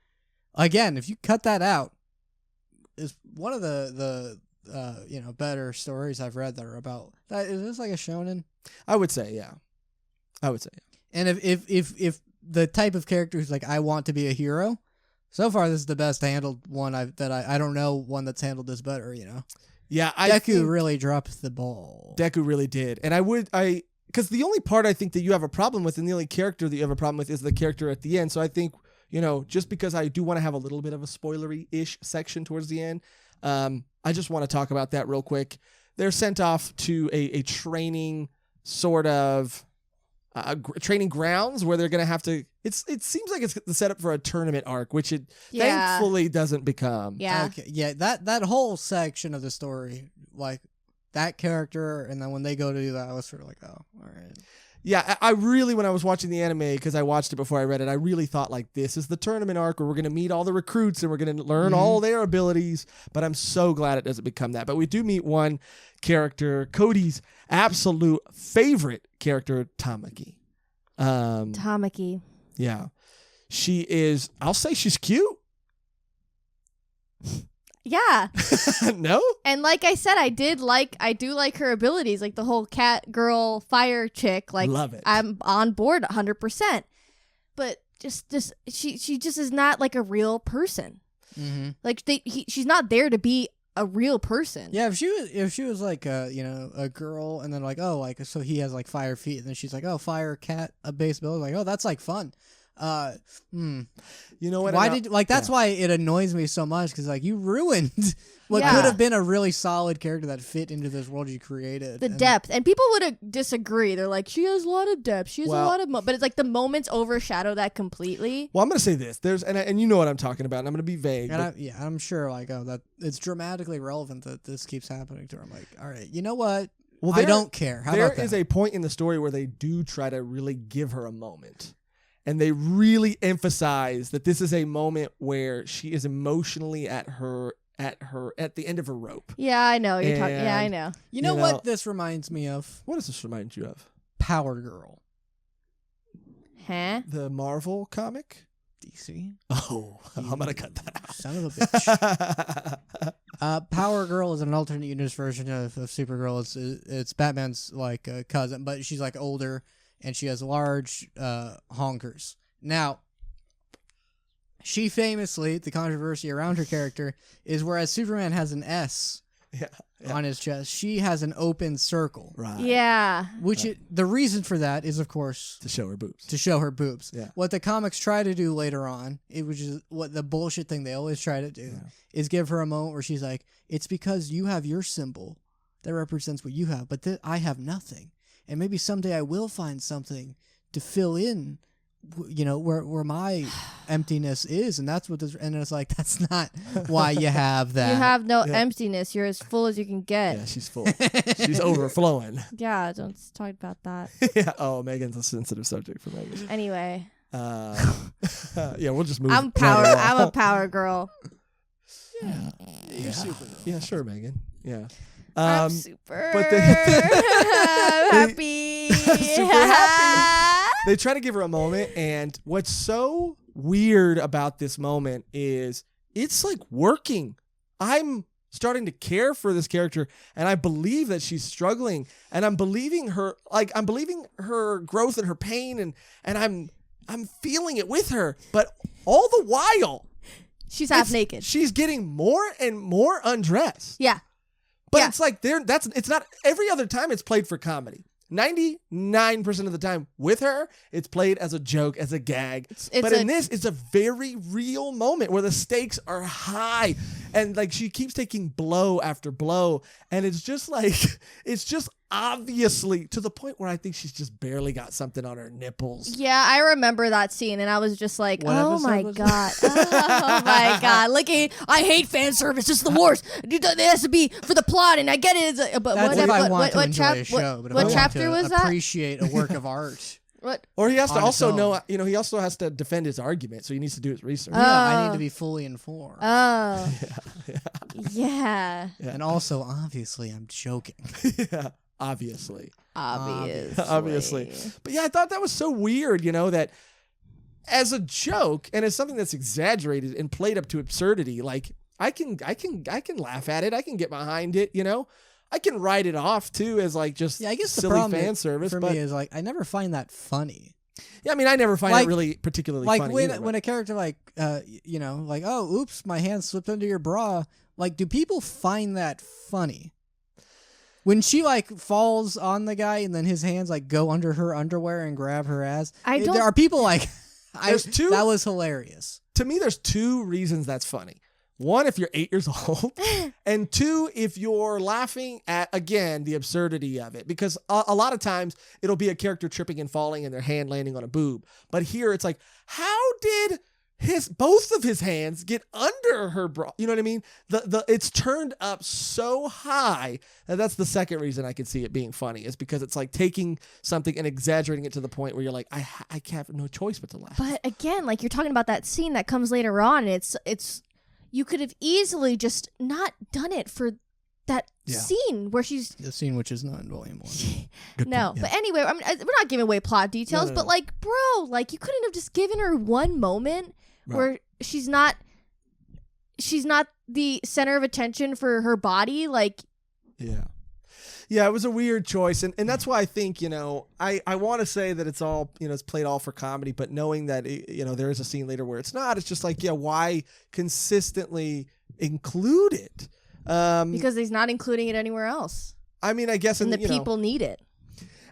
again, if you cut that out, is one of the better stories I've read that are about that. Is this like a shonen? I would say, yeah. And if the type of character who's like, I want to be a hero, so far this is the best handled one I don't know one that's handled this better, Yeah, Deku really dropped the ball. Deku really did. And because the only part I think that you have a problem with and the only character that you have a problem with is the character at the end. So I think, just because I do want to have a little bit of a spoilery-ish section towards the end, I just want to talk about that real quick. They're sent off to a training sort of training grounds where they're going to have to. It seems like it's the setup for a tournament arc, which it thankfully doesn't become. Yeah. Okay. Yeah. That whole section of the story, like that character, and then when they go to do that, I was sort of like, oh, all right. Yeah, I really, when I was watching the anime, because I watched it before I read it, I really thought like this is the tournament arc where we're going to meet all the recruits and we're going to learn all their abilities. But I'm so glad it doesn't become that. But we do meet one character, Cody's absolute favorite character, Tamaki. Tamaki. Yeah. She is, I'll say she's cute. Yeah. No? And like I said, I do like her abilities, like the whole cat girl fire chick. Like, love it. I'm on board 100%. But just she just is not like a real person. Mm-hmm. Like she's not there to be a real person. Yeah, if she was like a girl, and then like, oh, like, so he has like fire feet, and then she's like, oh, fire cat, a base build, like, oh, that's like fun. You know what? Why that's why it annoys me so much, because like you ruined what Yeah. could have been a really solid character that fit into this world you created. The depth. And people would disagree. They're like, she has a lot of depth. She has a lot of but it's like the moments overshadow that completely. Well, I'm going to say this. And you know what I'm talking about, and I'm going to be vague. And I'm sure like, oh, that it's dramatically relevant that this keeps happening to her. I'm like, all right, you know what? Well, I don't care. How there about that? is a point in the story where they do try to really give her a moment. And they really emphasize that this is a moment where she is emotionally at the end of her rope. Yeah, I know. You're talking. Yeah, I know. You know what this reminds me of? What does this remind you of? Power Girl. Huh? The Marvel comic? DC. Oh, I'm going to cut that out. Son of a bitch. Power Girl is an alternate universe version of Supergirl. It's Batman's like cousin, but she's like older. And she has large honkers. Now, she famously, the controversy around her character is whereas Superman has an S on his chest, she has an open circle. Right. Yeah. The reason for that is, of course, to show her boobs. Yeah. What the comics try to do later on, which is what the bullshit thing they always try to do, is give her a moment where she's like, it's because you have your symbol that represents what you have, but I have nothing. And maybe someday I will find something to fill in, where my emptiness is, and that's what this. And it's like that's not why you have that. You have no emptiness. You're as full as you can get. Yeah, she's full. She's overflowing. Yeah, don't talk about that. Yeah. Oh, Megan's a sensitive subject for Megan. Anyway. Yeah, we'll just move. I'm a power girl. You're super. Yeah, sure, Megan. Yeah. I'm super. But I'm happy. super happy. They try to give her a moment, and what's so weird about this moment is it's like working. I'm starting to care for this character, and I believe that she's struggling, and I'm believing her. Like I'm believing her growth and her pain, and I'm feeling it with her. But all the while, she's half naked. She's getting more and more undressed. Yeah. But it's like it's not every other time it's played for comedy. 99% of the time with her, it's played as a joke, as a gag. But in this, it's a very real moment where the stakes are high. And like she keeps taking blow after blow. And it's just like, it's just obviously to the point where I think she's just barely got something on her nipples. Yeah, I remember that scene and I was just like, oh my God. Oh my God. Like, I hate fan service. It's the worst. It has to be for the plot and I get it. But that's if I want to enjoy a show. But what if chapter I want was to that? appreciate a work of art. What? Or he has to also know, he also has to defend his argument, so he needs to do his research. Yeah, I need to be fully informed. Oh. Yeah. And also, obviously, I'm joking. Yeah, obviously. Obviously. But yeah, I thought that was so weird, that as a joke and as something that's exaggerated and played up to absurdity, like I can laugh at it. I can get behind it, I can write it off too as like just I guess silly the problem fan service for me is like I never find that funny. Yeah, I mean I never find it really particularly like funny. When a character like like, oh oops, my hand slipped under your bra, like do people find that funny? When she like falls on the guy and then his hands like go under her underwear and grab her ass. There are people like that was hilarious. To me there's two reasons that's funny. One, if you're 8 years old, and two, if you're laughing at, again, the absurdity of it. Because a lot of times, it'll be a character tripping and falling and their hand landing on a boob. But here, it's like, how did both of his hands get under her bra? You know what I mean? It's turned up so high, and that's the second reason I can see it being funny, is because it's like taking something and exaggerating it to the point where you're like, I have no choice but to laugh. But again, like you're talking about that scene that comes later on, it's you could have easily just not done it for that scene where she's... The scene which is not in Volume 1. No, but anyway, I mean, we're not giving away plot details, but like, bro, like you couldn't have just given her one moment where she's not the center of attention for her body, like... Yeah, it was a weird choice, and that's why I think, I want to say that it's all, it's played all for comedy, but knowing that, there is a scene later where it's not, it's just like, why consistently include it? Because he's not including it anywhere else. I mean, I guess... And the people need it.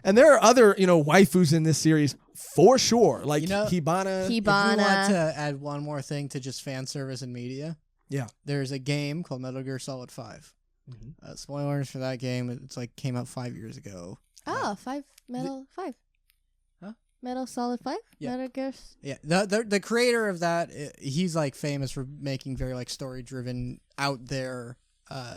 And there are other, waifus in this series for sure, like Hibana. If you want to add one more thing to just fan service and media, there's a game called Metal Gear Solid 5. Mm-hmm. Spoilers for that game. It's like came out 5 years ago. Oh, 5 Metal Solid 5? Yeah. Metal Gear. Yeah. The creator of that, he's like famous for making very like story driven out there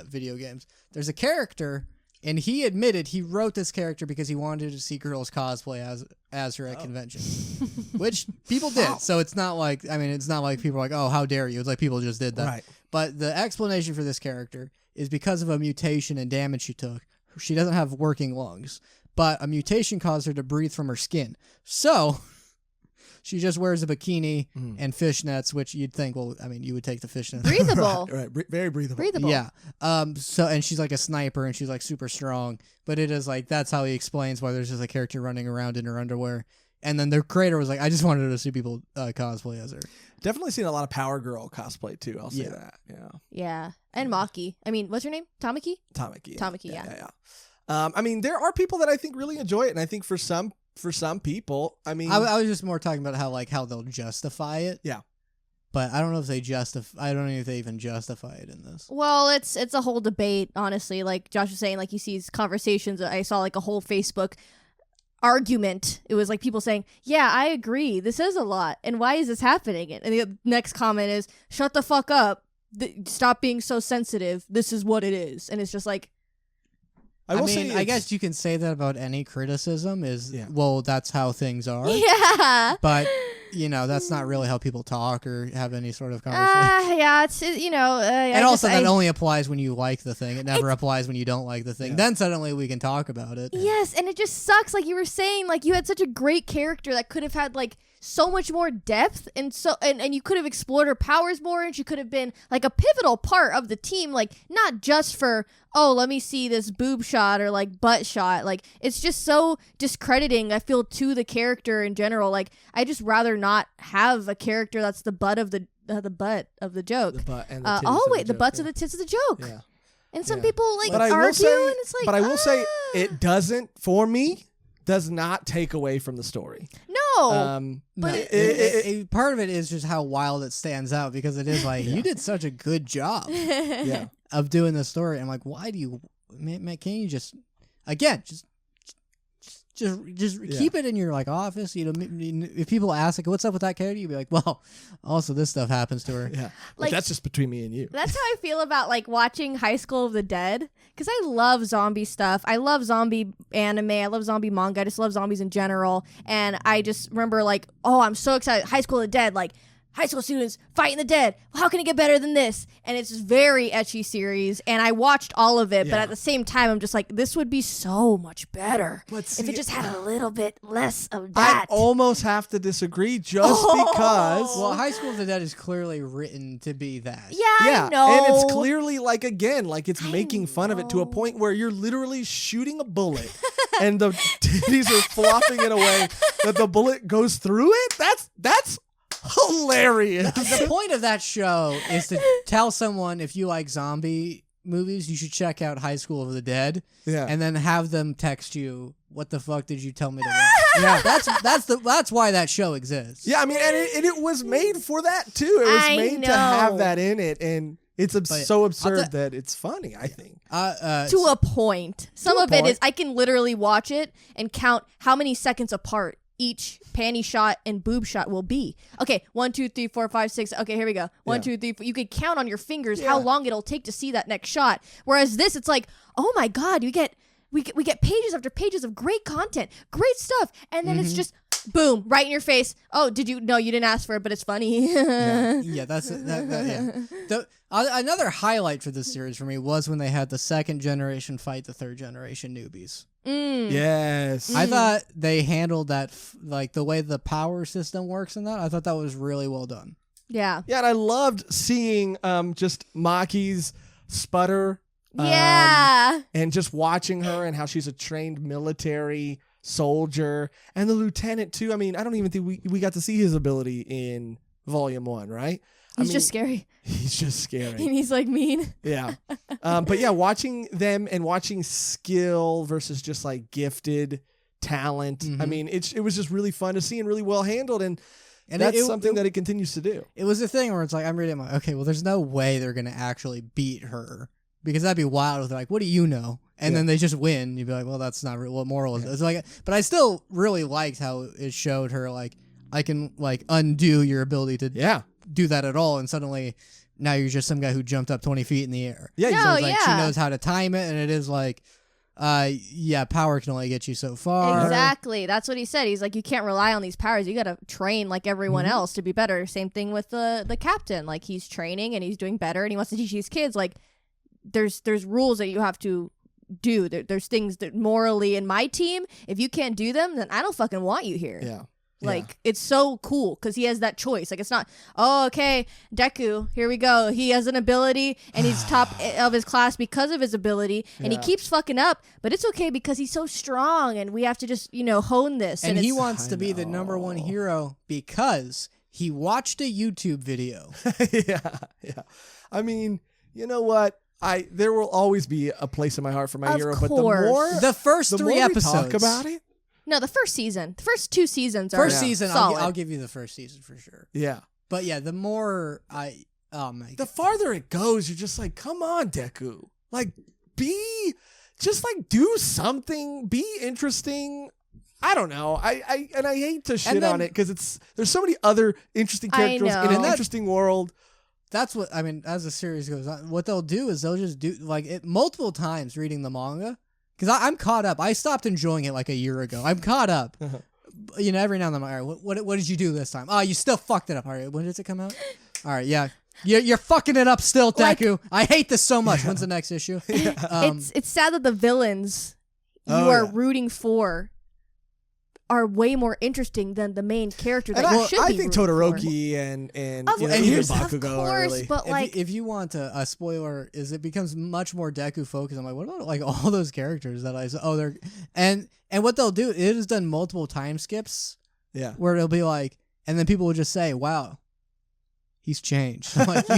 video games. There's a character, and he admitted he wrote this character because he wanted to see girls cosplay as her at conventions, which people did. So it's not like people are like, oh, how dare you? It's like people just did that. Right. But the explanation for this character is because of a mutation and damage she took. She doesn't have working lungs, but a mutation caused her to breathe from her skin. So she just wears a bikini and fishnets, which you'd think, you would take the fishnets. Breathable. right. Very breathable. Yeah. And she's like a sniper and she's like super strong, but it is like, that's how he explains why there's just a character running around in her underwear. And then the creator was like, I just wanted to see people cosplay as her. Definitely seen a lot of Power Girl cosplay too. I'll say that. Yeah. Yeah. And Maki. I mean, what's her name? Tamaki? Tamaki. Tamaki, yeah. I mean, there are people that I think really enjoy it, and I think for some people, I mean, I was just more talking about how they'll justify it. Yeah. But I don't know if they I don't know if they even justify it in this. Well, it's a whole debate, honestly. Like Josh was saying, like he sees conversations. I saw like a whole Facebook argument. It was like people saying, yeah, I agree, this is a lot, and why is this happening? And the next comment is, shut the fuck up, stop being so sensitive, this is what it is. And it's just like, I guess you can say that about any criticism well, that's how things are. Yeah. But that's not really how people talk or have any sort of conversation. Yeah, it's and also that only applies when you like the thing. It never applies when you don't like the thing. Yeah. Then suddenly we can talk about it. Yes, and it just sucks. Like you were saying, like you had such a great character that could have had like so much more depth, and you could have explored her powers more, and she could have been like a pivotal part of the team, like not just for let me see this boob shot or like butt shot. Like it's just so discrediting, I feel, to the character in general. Like I just rather not have a character that's the butt of the butt of the joke. The butt and the titties the butts of the tits of the joke. Yeah. And some people like but argue, and it's like. But I will say it doesn't, for me, does not take away from the story. No. But part of it is just how wild it stands out, because it is like, you did such a good job of doing the story. I'm like, why do you, man, can't you just keep it in your like office? If people ask like, what's up with that character, you'd be like, well, also this stuff happens to her. Yeah, like that's just between me and you. That's how I feel about like watching High School of the Dead, because I love zombie stuff. I love zombie anime. I love zombie manga. I just love zombies in general. And I just remember like, I'm so excited. High School of the Dead, like high school students fighting the dead. How can it get better than this? And it's a very ecchi series, and I watched all of it, but at the same time, I'm just like, this would be so much better if it just had a little bit less of that. I almost have to disagree just because. Well, High School of the Dead is clearly written to be that. Yeah, I know. And it's clearly like, again, like it's making fun of it to a point where you're literally shooting a bullet and the titties are flopping in a way that the bullet goes through it. That's hilarious. The point of that show is to tell someone, if you like zombie movies, you should check out High School of the Dead. Yeah. And then have them text you, what the fuck did you tell me to watch? Yeah, that's why that show exists. Yeah, I mean, and it was made for that too. It was made to have that in it, and it's so absurd that it's funny, I think. To a point. Some of it is, I can literally watch it and count how many seconds apart each panty shot and boob shot will be. Okay, 1, 2, 3, 4, 5, 6. Okay, here we go. 1, 2, 3, 4. You could count on your fingers how long it'll take to see that next shot. Whereas this, it's like, oh my god, we get pages after pages of great content, great stuff, and then it's just boom, right in your face. Oh, no, you didn't ask for it, but it's funny. That's that. Another highlight for this series for me was when they had the second generation fight the third generation newbies. Yes. I thought they handled that, like the way the power system works in that. I thought that was really well done. Yeah. Yeah, and I loved seeing just Maki's sputter. And just watching her and how she's a trained military soldier. And the lieutenant, too. I mean, I don't even think we got to see his ability in Volume 1, right? He's just scary. He's just scary. And he's like mean. Yeah. But yeah, watching them and watching skill versus just like gifted talent. I mean, it was just really fun to see and really well handled. And that's something that it continues to do. It was a thing where it's like, I'm reading, okay, well, there's no way they're going to actually beat her, because that'd be wild. They're like, what do you know? And then they just win. You'd be like, well, that's not what moral is. It's like, but I still really liked how it showed her, like, I can like undo your ability to do that at all, and suddenly now you're just some guy who jumped up 20 feet in the air. Yeah, so it's like she knows how to time it, and it is like, power can only get you so far. Exactly. That's what he said. He's like, you can't rely on these powers. You got to train like everyone else to be better. Same thing with the captain. Like, he's training and he's doing better, and he wants to teach these kids. Like, there's rules that you have to do. There's things that morally in my team, if you can't do them, then I don't fucking want you here. Yeah. Like, it's so cool because he has that choice. Like, it's not, okay, Deku, here we go. He has an ability and he's top of his class because of his ability, and he keeps fucking up, but it's okay because he's so strong, and we have to just, hone this. And he wants to be the number one hero because he watched a YouTube video. Yeah. I mean, you know what? There will always be a place in my heart for my hero, but the first 3 episodes, we talk about it. No, the first season. The first 2 seasons are First season, solid. I'll give you the first season for sure. Yeah. But yeah, the more the farther it goes, you're just like, come on, Deku. Like, do something. Be interesting. I don't know. I hate to shit on it because there's so many other interesting characters in an interesting world. That's what, I mean, as the series goes on, what they'll do is they'll just do, like, it multiple times reading the manga. Because I'm caught up. I stopped enjoying it like a year ago. I'm caught up. every now and then, I'm like, all right, what did you do this time? Oh, you still fucked it up. All right, when does it come out? All right, yeah. You're fucking it up still, Deku. I hate this so much. When's the next issue? It's sad that the villains you are rooting for are way more interesting than the main character that you should be. I think Todoroki and even Bakugo are really. But if you want a spoiler, it becomes much more Deku focused. I'm like, what about like all those characters that I saw? Oh, they're and what they'll do. It has done multiple time skips. Yeah, where it'll be like, and then people will just say, "Wow, he's changed." I'm like,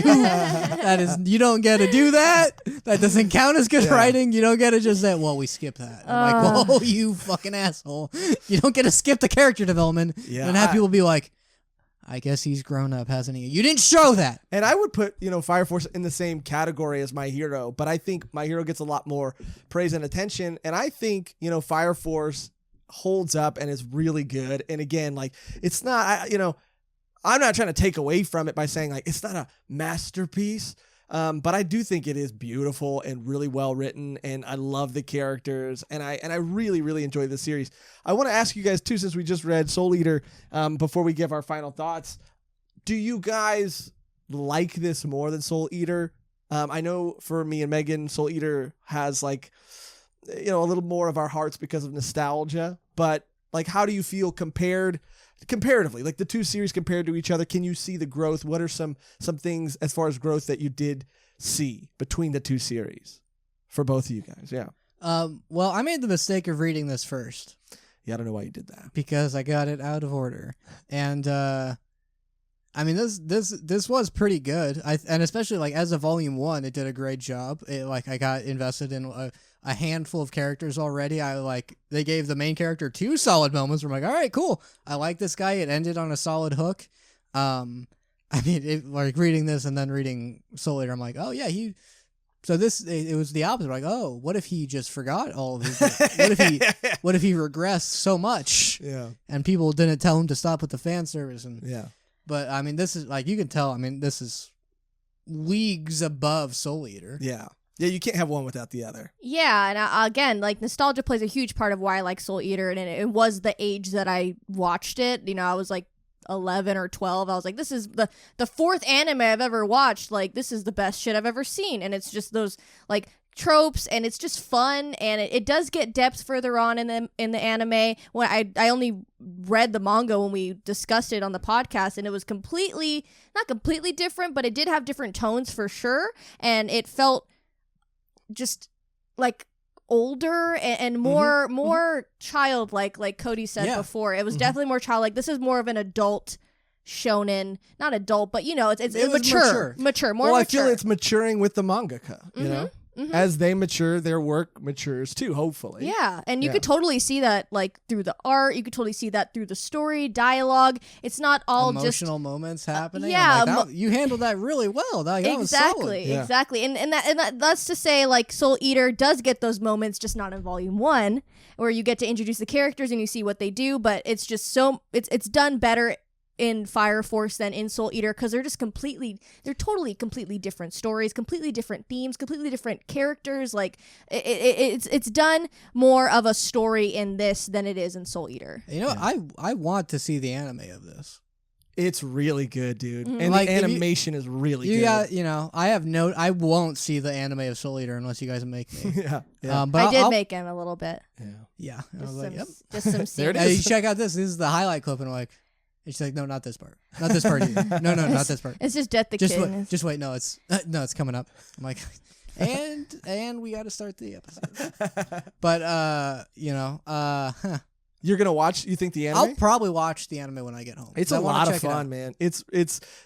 you don't get to do that. That doesn't count as good writing. You don't get to just say, well, we skip that. I'm like, whoa, you fucking asshole. You don't get to skip the character development and have people be like, I guess he's grown up, hasn't he? You didn't show that. And I would put, Fire Force in the same category as My Hero, but I think My Hero gets a lot more praise and attention. And I think, Fire Force holds up and is really good. And again, like, it's not, I'm not trying to take away from it by saying like it's not a masterpiece, but I do think it is beautiful and really well written, and I love the characters, and I really, really enjoy the series. I want to ask you guys too, since we just read Soul Eater, before we give our final thoughts, do you guys like this more than Soul Eater? I know for me and Megan, Soul Eater has like, a little more of our hearts because of nostalgia, but like, how do you feel comparatively, like the two series compared to each other? Can you see the growth? What are some things as far as growth that you did see between the two series for both of you guys? Yeah. Well, I made the mistake of reading this first. Yeah, I don't know why you did that. Because I got it out of order. And I mean, this was pretty good. And especially like as a volume 1, it did a great job. I got invested in a handful of characters already. They gave the main character 2 solid moments where I'm like, all right, cool. I like this guy. It ended on a solid hook. I mean, reading this and then reading Soul Eater, I'm like, oh yeah, so it was the opposite. Like, oh, what if he just forgot all of his? What if he regressed so much? Yeah. And people didn't tell him to stop with the fan service. And yeah. But I mean, this is like, you can tell. I mean, this is leagues above Soul Eater. Yeah. Yeah, you can't have one without the other. Yeah, and again, like nostalgia plays a huge part of why I like Soul Eater, and it was the age that I watched it. I was like 11 or 12. I was like, this is the 4th anime I've ever watched. Like, this is the best shit I've ever seen, and it's just those like tropes, and it's just fun, and it does get depth further on in the anime. When I only read the manga when we discussed it on the podcast, and it was not completely different, but it did have different tones for sure, and it felt just like older and more childlike, like Cody said before. It was definitely more childlike. This is more of an adult shonen, not adult, but it's mature, more. Well, I mature. feel it's maturing with the mangaka, you know. Mm-hmm. As they mature, their work matures too, hopefully. Yeah, and you could totally see that like through the art. You could totally see that through the story, dialogue. It's not all emotional moments happening. You handled that really well. That was solid. Exactly. And that's to say, like, Soul Eater does get those moments, just not in volume 1, where you get to introduce the characters and you see what they do. But it's just it's done better in Fire Force than in Soul Eater, because they're totally completely different stories, completely different themes, completely different characters. Like it's done more of a story in this than it is in Soul Eater. I want to see the anime of this. It's really good, dude. Mm-hmm. And the animation is really good. I won't see the anime of Soul Eater unless you guys make me. yeah. But I did make him a little bit. Yeah. I was like, yep. Just some There it scenes. is. You check out this. This is the highlight clip, and I'm like, and she's like, no, not this part. Not this part either. No, not this part. It's just Death the King. Just wait. No, it's coming up. I'm like, and we got to start the episode. But You're gonna watch? You think the anime? I'll probably watch the anime when I get home. It's a lot of fun, man. It's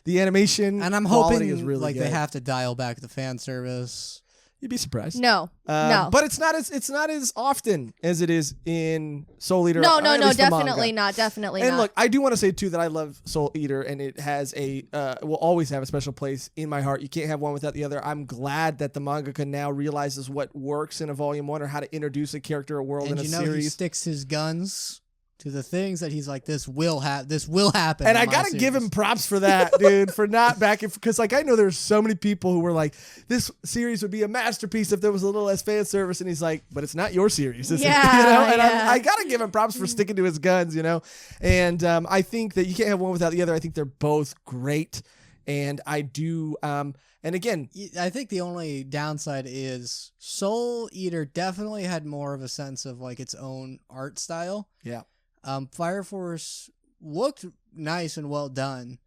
the animation, and I'm quality hoping is really good. They have to dial back the fan service. You'd be surprised. No. But it's not as often as it is in Soul Eater. No, definitely not. Definitely and not. Look, I do want to say too that I love Soul Eater, and it has will always have a special place in my heart. You can't have one without the other. I'm glad that the mangaka now realizes what works in a volume 1 or how to introduce a character, a world, in a series. He sticks his guns to the things that he's like, this will happen. And I gotta give him props for that, dude, for not backing, because like I know there's so many people who were like, this series would be a masterpiece if there was a little less fan service, and he's like, but it's not your series, is it? You know? And I gotta give him props for sticking to his guns, you know. And I think that you can't have one without the other. I think they're both great, and I do. And again, I think the only downside is Soul Eater definitely had more of a sense of like its own art style. Yeah. Fire Force looked nice and well done,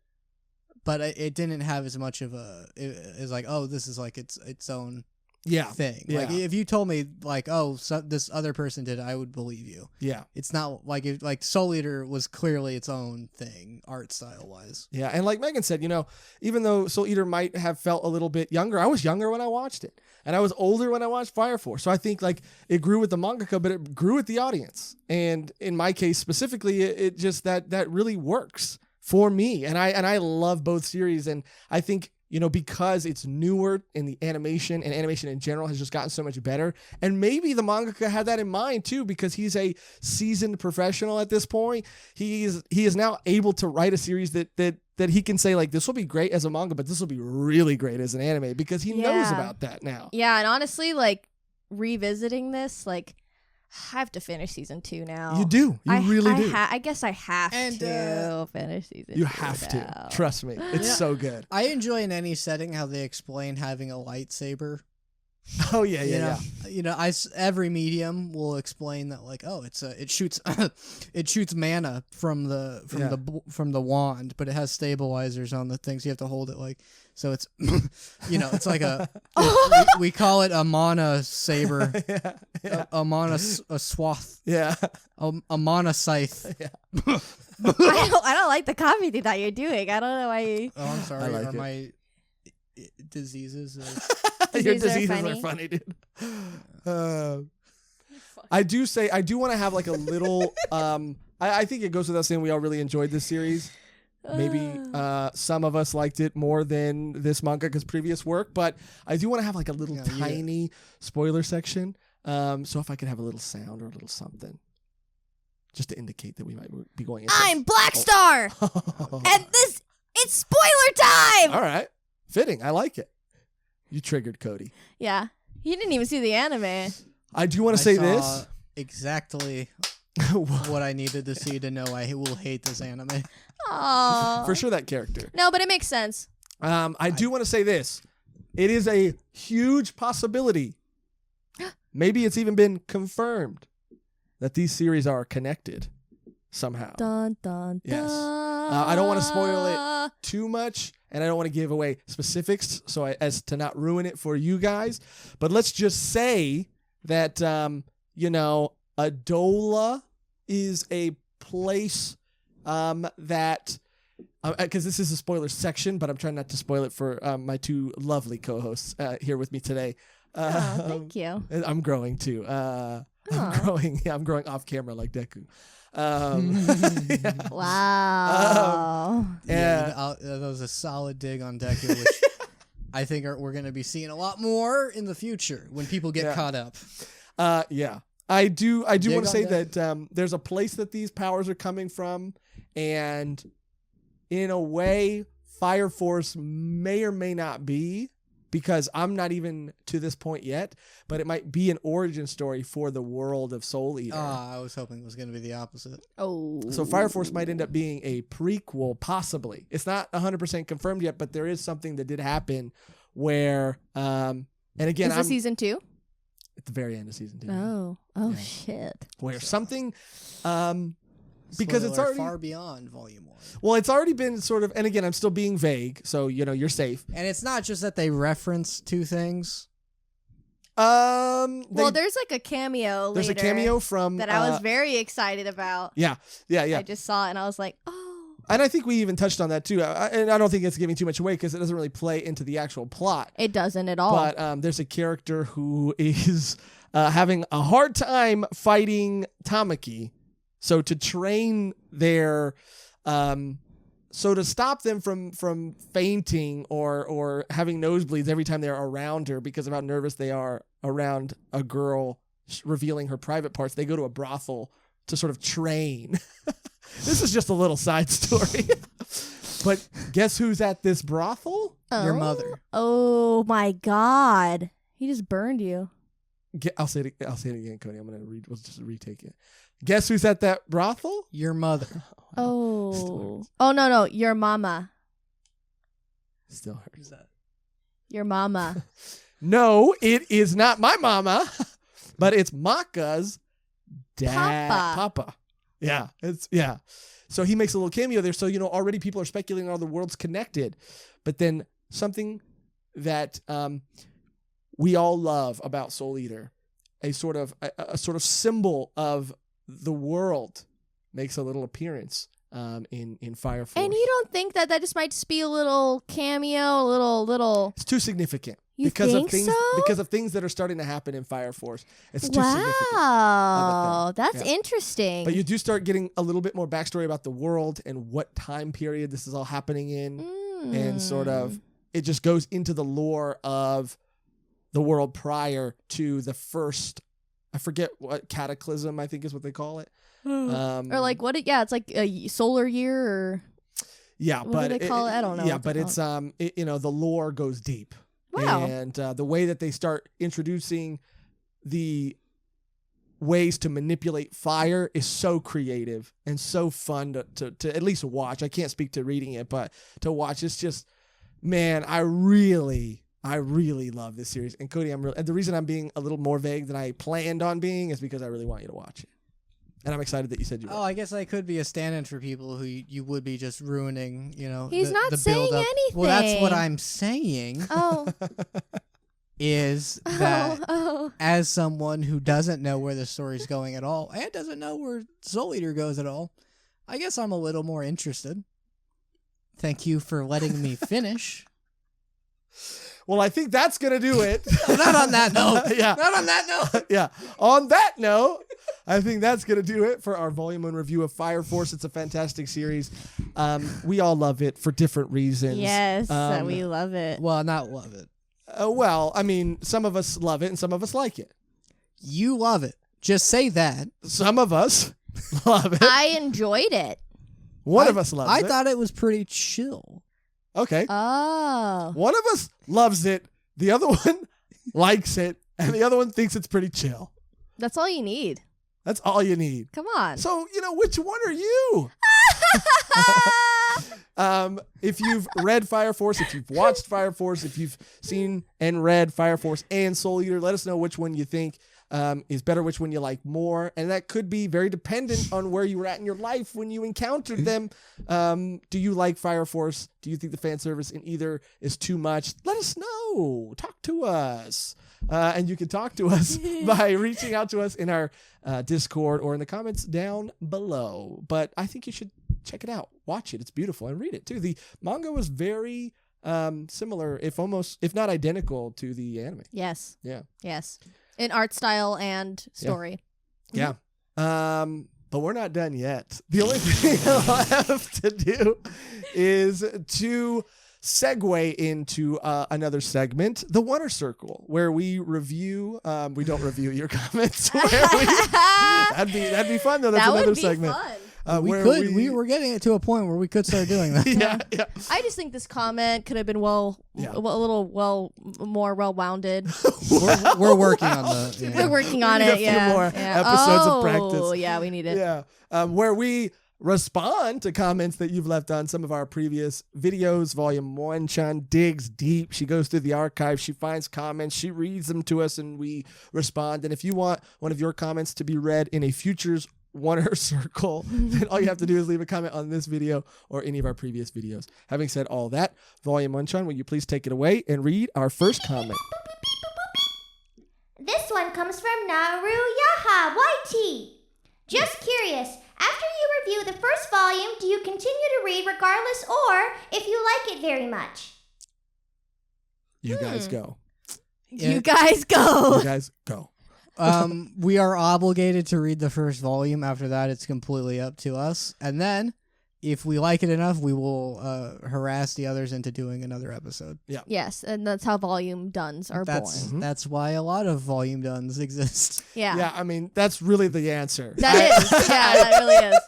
but it didn't have as much of a. It's like, oh, this is like its own thing. Yeah. Like if you told me like, oh, this other person did it, I would believe you. Yeah. It's not like like Soul Eater was clearly its own thing, art style wise. Yeah, and like Megan said, you know, even though Soul Eater might have felt a little bit younger, I was younger when I watched it, and I was older when I watched Fire Force. So I think like it grew with the mangaka, but it grew with the audience. And in my case specifically, it just that really works for me. And I love both series, and I think, you know, because it's newer in the animation, and animation in general has just gotten so much better. And maybe the mangaka had that in mind too, because he's a seasoned professional at this point. He is now able to write a series that he can say like, this will be great as a manga, but this will be really great as an anime, because he knows about that now. Yeah, and honestly, like revisiting this, like I have to finish season 2 now. You do. You really do. I guess I have to finish season 2. You have to. Trust me. It's so good. I enjoy in any setting how they explain having a lightsaber. Oh yeah. You know, every medium will explain that like, oh, it shoots it shoots mana from the wand, but it has stabilizers on the things. You have to hold it like, so it's you know, it's like we call it a mana saber. A mana a swath. Yeah. A mana scythe. Yeah. I don't like the comedy that you're doing. I don't know why you... Oh, I'm sorry. Like Are my diseases Your diseases are funny, dude. I do want to have like a little I think it goes without saying we all really enjoyed this series. Maybe some of us liked it more than this mangaka's previous work, but I do want to have like a little tiny spoiler section. So if I could have a little sound or a little something, just to indicate that we might be going into I'm Black Star, and it's spoiler time. All right, fitting. I like it. You triggered Cody. Yeah, he didn't even see the anime. I do want to say this exactly. What I needed to see to know I will hate this anime. Oh, for sure that character. No, but it makes sense. I do want to say this. It is a huge possibility. Maybe it's even been confirmed that these series are connected somehow. Dun, dun, Yes. dun. I don't want to spoil it too much, and I don't want to give away specifics as to not ruin it for you guys. But let's just say that, Adola is a place that... because this is a spoiler section, but I'm trying not to spoil it for my two lovely co-hosts here with me today. Thank you. I'm growing too. I'm growing off camera like Deku. Wow. That was a solid dig on Deku, which I think we're going to be seeing a lot more in the future when people get caught up. I do want to say that there's a place that these powers are coming from, and in a way, Fire Force may or may not be, because I'm not even to this point yet, but it might be an origin story for the world of Soul Eater. I was hoping it was going to be the opposite. Oh. So Fire Force might end up being a prequel, possibly. It's not 100% confirmed yet, but there is something that did happen where, and again, is this season 2? At the very end of season 2. Oh, shit. Where something, because it's already far beyond volume 1. Well, it's already been sort of, and again, I'm still being vague, so you're safe. And it's not just that they reference two things. Well, there's like a cameo. There's a cameo from that I was very excited about. Yeah. I just saw it and I was like, oh. And I think we even touched on that too. And I don't think it's giving too much away because it doesn't really play into the actual plot. It doesn't at all. But there's a character who is having a hard time fighting Tamaki. So to train their, so to stop them from fainting or having nosebleeds every time they're around her because of how nervous they are around a girl revealing her private parts, they go to a brothel to sort of train. This is just a little side story. But guess who's at this brothel? Your mother. Oh my God. He just burned you. I'll say it again, Cody. We'll just retake it. Guess who's at that brothel? Your mother. Oh. Oh, no. Your mama. Still hurts. Your mama. No, it is not my mama, but it's Maka's dad. Papa. Yeah. So he makes a little cameo there. So, already people are speculating how the world's connected. But then something that we all love about Soul Eater, a sort of symbol of the world, makes a little appearance in Fire Force. And you don't think that just might just be a little cameo, a little... It's too significant. You because think of things, so? Because of things that are starting to happen in Fire Force. It's too significant. Wow, that's interesting. But you do start getting a little bit more backstory about the world and what time period this is all happening in. And sort of, it just goes into the lore of the world prior to the first, I forget what, cataclysm, I think is what they call it. Or like what? It's like a solar year or... Yeah, what but do they call it? I don't know. Yeah, but it's the lore goes deep. Wow. And the way that they start introducing the ways to manipulate fire is so creative and so fun to at least watch. I can't speak to reading it, but to watch, it's just, man, I really love this series. And Cody, and the reason I'm being a little more vague than I planned on being is because I really want you to watch it. And I'm excited that you said you would. Oh, I guess I could be a stand-in for people who you would be just ruining, He's not the saying build-up. anything. Well, that's what I'm saying. Oh. Is that as someone who doesn't know where the story's going at all and doesn't know where Soul Eater goes at all, I guess I'm a little more interested. Thank you for letting me finish. Well, I think that's going to do it. Not on that note. Yeah. Not on that note. Yeah. On that note, I think that's going to do it for our Volume 1 review of Fire Force. It's a fantastic series. We all love it for different reasons. Yes, we love it. Well, not love it. Well, I mean, some of us love it and some of us like it. You love it. Just say that. Some of us love it. I enjoyed it. One of us loves it. I thought it was pretty chill. Okay. Oh. One of us loves it. The other one likes it. And the other one thinks it's pretty chill. That's all you need. That's all you need. Come on. So, which one are you? If you've read Fire Force, if you've watched Fire Force, if you've seen and read Fire Force and Soul Eater, let us know which one you think is better, which one you like more. And that could be very dependent on where you were at in your life when you encountered them. Do you like Fire Force? Do you think the fan service in either is too much? Let us know. Talk to us. And you can talk to us by reaching out to us in our Discord or in the comments down below. But I think you should check it out. Watch it. It's beautiful. And read it too. The manga was very similar, if not identical to the anime. Yes. Yeah. Yes. In art style and story. Yeah. But we're not done yet. The only thing left to do is to segue into another segment, the Wonder Circle, where we review. We don't review your comments. That'd be fun though. That's another segment. Fun. We were getting it to a point where we could start doing that. Yeah. I just think this comment could have been a little more well-wounded. We're working on the. Yeah. We're working on We it. need a few more episodes of practice. Oh, yeah, we need it. Yeah, where we respond to comments that you've left on some of our previous videos. Volume 1, Chan digs deep. She goes through the archive. She finds comments. She reads them to us, and we respond. And if you want one of your comments to be read in a future's Wonder Circle, then all you have to do is leave a comment on this video or any of our previous videos. Having said all that, Volume 1, Chan, will you please take it away and read our first comment? This one comes from Naru Yaha YT. Just curious, after you review the first volume, do you continue to read regardless or if you like it very much? You guys go. You guys go. You guys go. We are obligated to read the first volume. After that, it's completely up to us. And then, if we like it enough, we will harass the others into doing another episode. Yeah. Yes, and that's how volume duns are born. That's why a lot of volume duns exist. Yeah. Yeah, I mean, that's really the answer. That is. Yeah, that really is.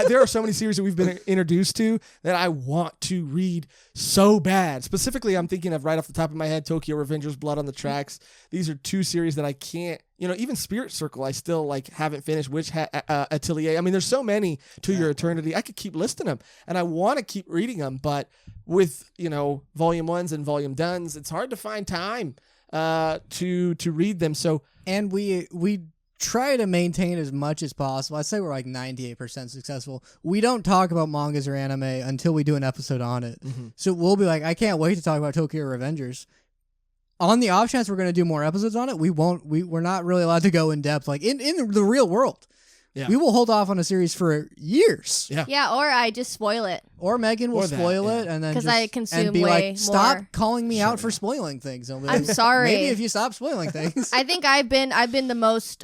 There are so many series that we've been introduced to that I want to read so bad. Specifically, I'm thinking of right off the top of my head, Tokyo Revengers, Blood on the Tracks. These are two series that I can't, even Spirit Circle, I still haven't finished. Atelier. I mean, there's so many to your eternity. I could keep listing them, and I want to keep reading them, but with volume ones and volume duns, it's hard to find time to read them. So, and we try to maintain as much as possible. I'd say we're 98% successful. We don't talk about mangas or anime until we do an episode on it. Mm-hmm. So we'll be I can't wait to talk about Tokyo Revengers. On the off chance we're going to do more episodes on it, we're not really allowed to go in depth in the real world. Yeah. We will hold off on a series for years. Yeah. Yeah, or I just spoil it. Or Megan will spoil it and then because I consume and be way like, stop more. calling me out for spoiling things. I'm sorry. Maybe if you stop spoiling things. I think I've been the most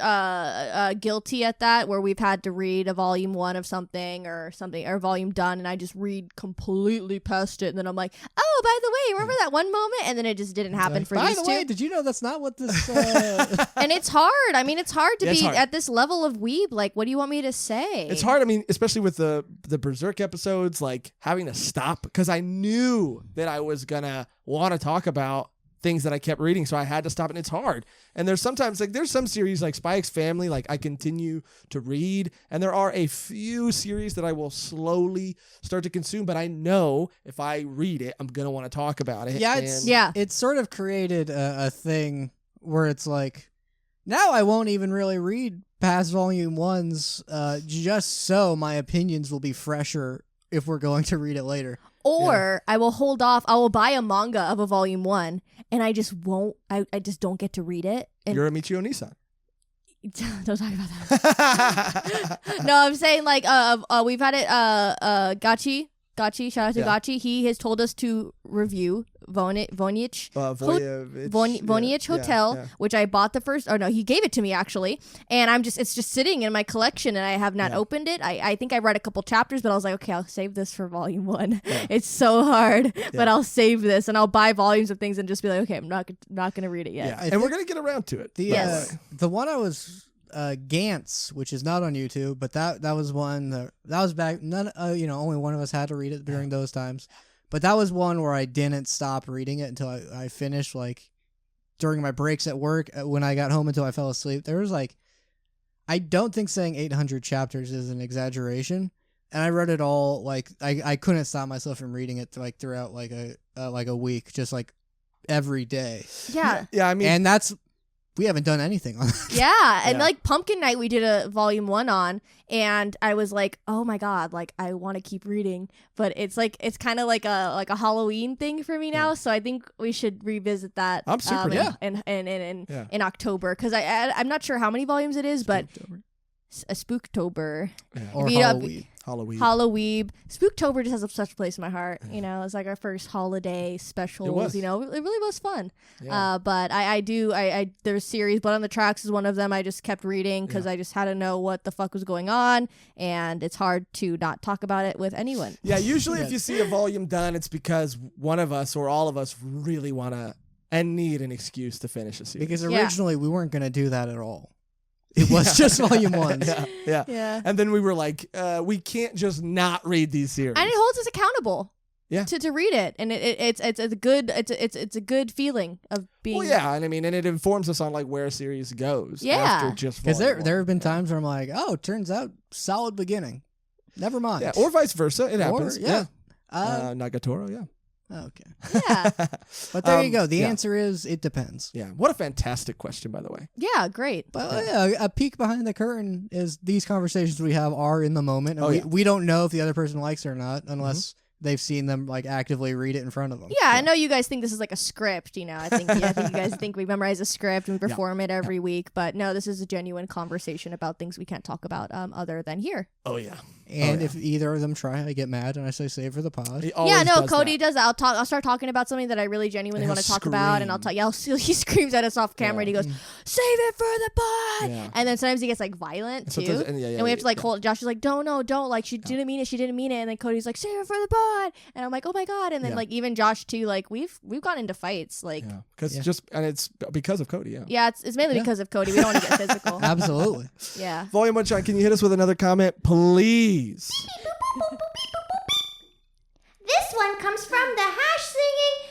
guilty at that, where we've had to read a volume 1 of something or volume done, and I just read completely past it, and then I'm like, oh, by the way, remember that one moment, and then it just didn't happen for these two. By the way, did you know that's not what this? And it's hard. I mean, it's hard to be at this level of weeb. What do you want me to say? It's hard. I mean, especially with the Berserk episodes, having to stop because I knew that I was gonna want to talk about things that I kept reading, so I had to stop, and it's hard. And there's sometimes there's some series like Spy X Family I continue to read, and there are a few series that I will slowly start to consume, but I know if I read it, I'm gonna want to talk about it. Yeah, it's sort of created a thing where it's now I won't even really read past volume 1s just so my opinions will be fresher if we're going to read it later. Or I will hold off. I will buy a manga of a volume 1, and I just won't. I just don't get to read it. And you're a Michio Nissan. Don't talk about that. No, I'm saying we've had it. Gachi, shout out to Gachi. He has told us to review Voynich Hotel, which I bought the first. Or no, he gave it to me actually, and it's just sitting in my collection, and I have not opened it. I think I read a couple chapters, but I was like, okay, I'll save this for volume 1. Yeah. It's so hard, but I'll save this, and I'll buy volumes of things and just be like, okay, I'm not gonna read it yet. Yeah, and we're gonna get around to it. The one I was. Gantz, which is not on YouTube, but that was one that was back. Only one of us had to read it during those times. But that was one where I didn't stop reading it until I finished. During my breaks at work, when I got home until I fell asleep, there was I don't think saying 800 chapters is an exaggeration. And I read it all. I couldn't stop myself from reading it throughout a week, just every day. Yeah. Yeah. I mean, and that's. We haven't done anything on that. Yeah, and Pumpkin Night we did a volume 1 on, and I was like, oh my god, I want to keep reading, but it's kind of like a Halloween thing for me now, so I think we should revisit that. I'm super in October, because I'm not sure how many volumes it is, but a Spooktober or Halloween. Halloween. Spooktober just has such a place in my heart. It's our first holiday specials. It really was fun. Yeah. But I there's series, Blood on the Tracks is one of them. I just kept reading because I just had to know what the fuck was going on, and it's hard to not talk about it with anyone. Yeah, usually if you see a volume done, it's because one of us or all of us really want to and need an excuse to finish a series. Because originally we weren't going to do that at all. It was just volume 1. Yeah. And then we were like, we can't just not read these series. And it holds us accountable. Yeah. To read it, and it's a good feeling of being. Well, yeah, and I mean, and it informs us on where a series goes. Yeah. After just because there have been times where I'm like, oh, it turns out solid beginning. Never mind. Yeah, or vice versa. It happens. Yeah. Nagatoro. Yeah. Okay. Yeah. But there you go. The answer is it depends. Yeah. What a fantastic question, by the way. Yeah, great. But a peek behind the curtain is these conversations we have are in the moment. And we don't know if the other person likes it or not unless they've seen them actively read it in front of them. Yeah, I know you guys think this is like a script, I think you guys think we memorize a script and we perform it every week, but no, this is a genuine conversation about things we can't talk about other than here. Oh yeah. And if either of them try, I get mad and I say save for the pod. Yeah, no, Cody does that. I'll start talking about something that I really genuinely want to talk about, and I'll tell you. He screams at us off camera, and he goes, "Save it for the pod!" Yeah. And then sometimes he gets like violent too, and we have to like hold. Josh is like, "Don't, like she didn't mean it. She didn't mean it." And then Cody's like, "Save it for the pod," and I'm like, "Oh my god!" And then like even Josh too, like we've gotten into fights, like and it's because of Cody. Yeah, it's mainly because of Cody. We don't want to get physical. Absolutely. Yeah. Volume 1 John, can you hit us with another comment, please? This one comes from the hash-slinging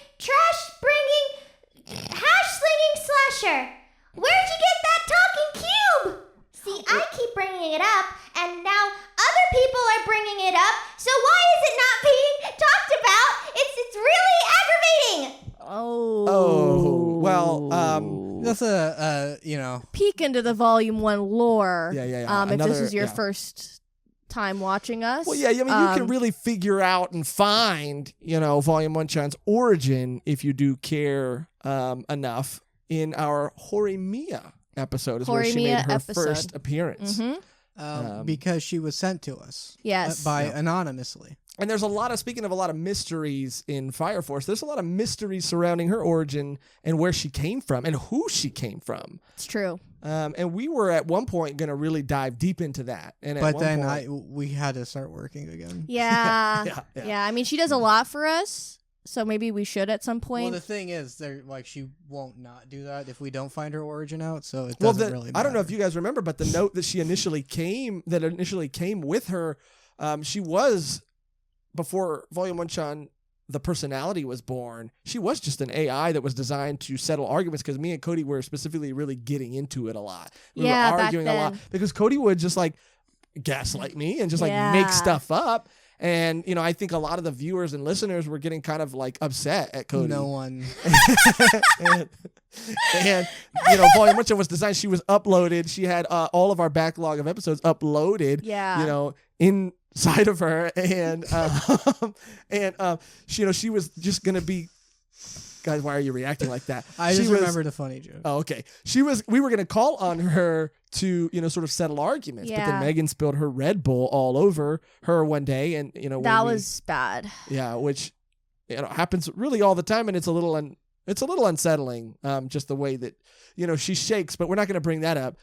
slasher. Where'd you get that talking cube? See, I keep bringing it up, and now other people are bringing it up, so why is it not being talked about? It's really aggravating. Oh, well, that's a peek into the Volume 1 lore. Yeah. If this is your first time watching us. Well, yeah, I mean, you can really figure out and find, Volume 1 Chan's origin if you do care enough in our Horimiya episode is where she made her first appearance. Because she was sent to us. Yes. Anonymously. And there's speaking of a lot of mysteries in Fire Force, there's a lot of mysteries surrounding her origin and where she came from and who she came from. It's true. And we were at one point going to really dive deep into that. But then we had to start working again. Yeah. Yeah. I mean, she does a lot for us. So maybe we should at some point. Well, the thing is, she won't not do that if we don't find her origin out. So it doesn't really matter. I don't know if you guys remember, but the note that she initially came with her, she was, before Volume 1 Chan, the personality was born, she was just an AI that was designed to settle arguments because me and Cody were specifically really getting into it a lot. We were arguing a lot because Cody would just like gaslight me and just make stuff up. And, I think a lot of the viewers and listeners were getting kind of like upset at Cody. No one. and Volume 1 Chan was designed. She was uploaded. She had all of our backlog of episodes uploaded. Yeah. Inside of her. And, she was just going to be. Guys, why are you reacting like that? I just remembered a funny joke. Oh, okay. We were going to call on her to, sort of settle arguments. Yeah. But then Megan spilled her Red Bull all over her one day. And, that was bad. Yeah, which, happens really all the time. And it's a little unsettling, just the way that, she shakes. But we're not going to bring that up.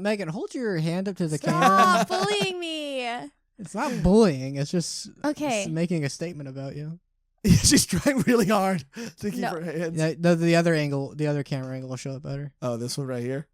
Megan, hold your hand up to the camera. Stop bullying me. It's not bullying. It's just it's making a statement about you. She's trying really hard to keep her hands. Yeah, the other camera angle will show it better. Oh, this one right here?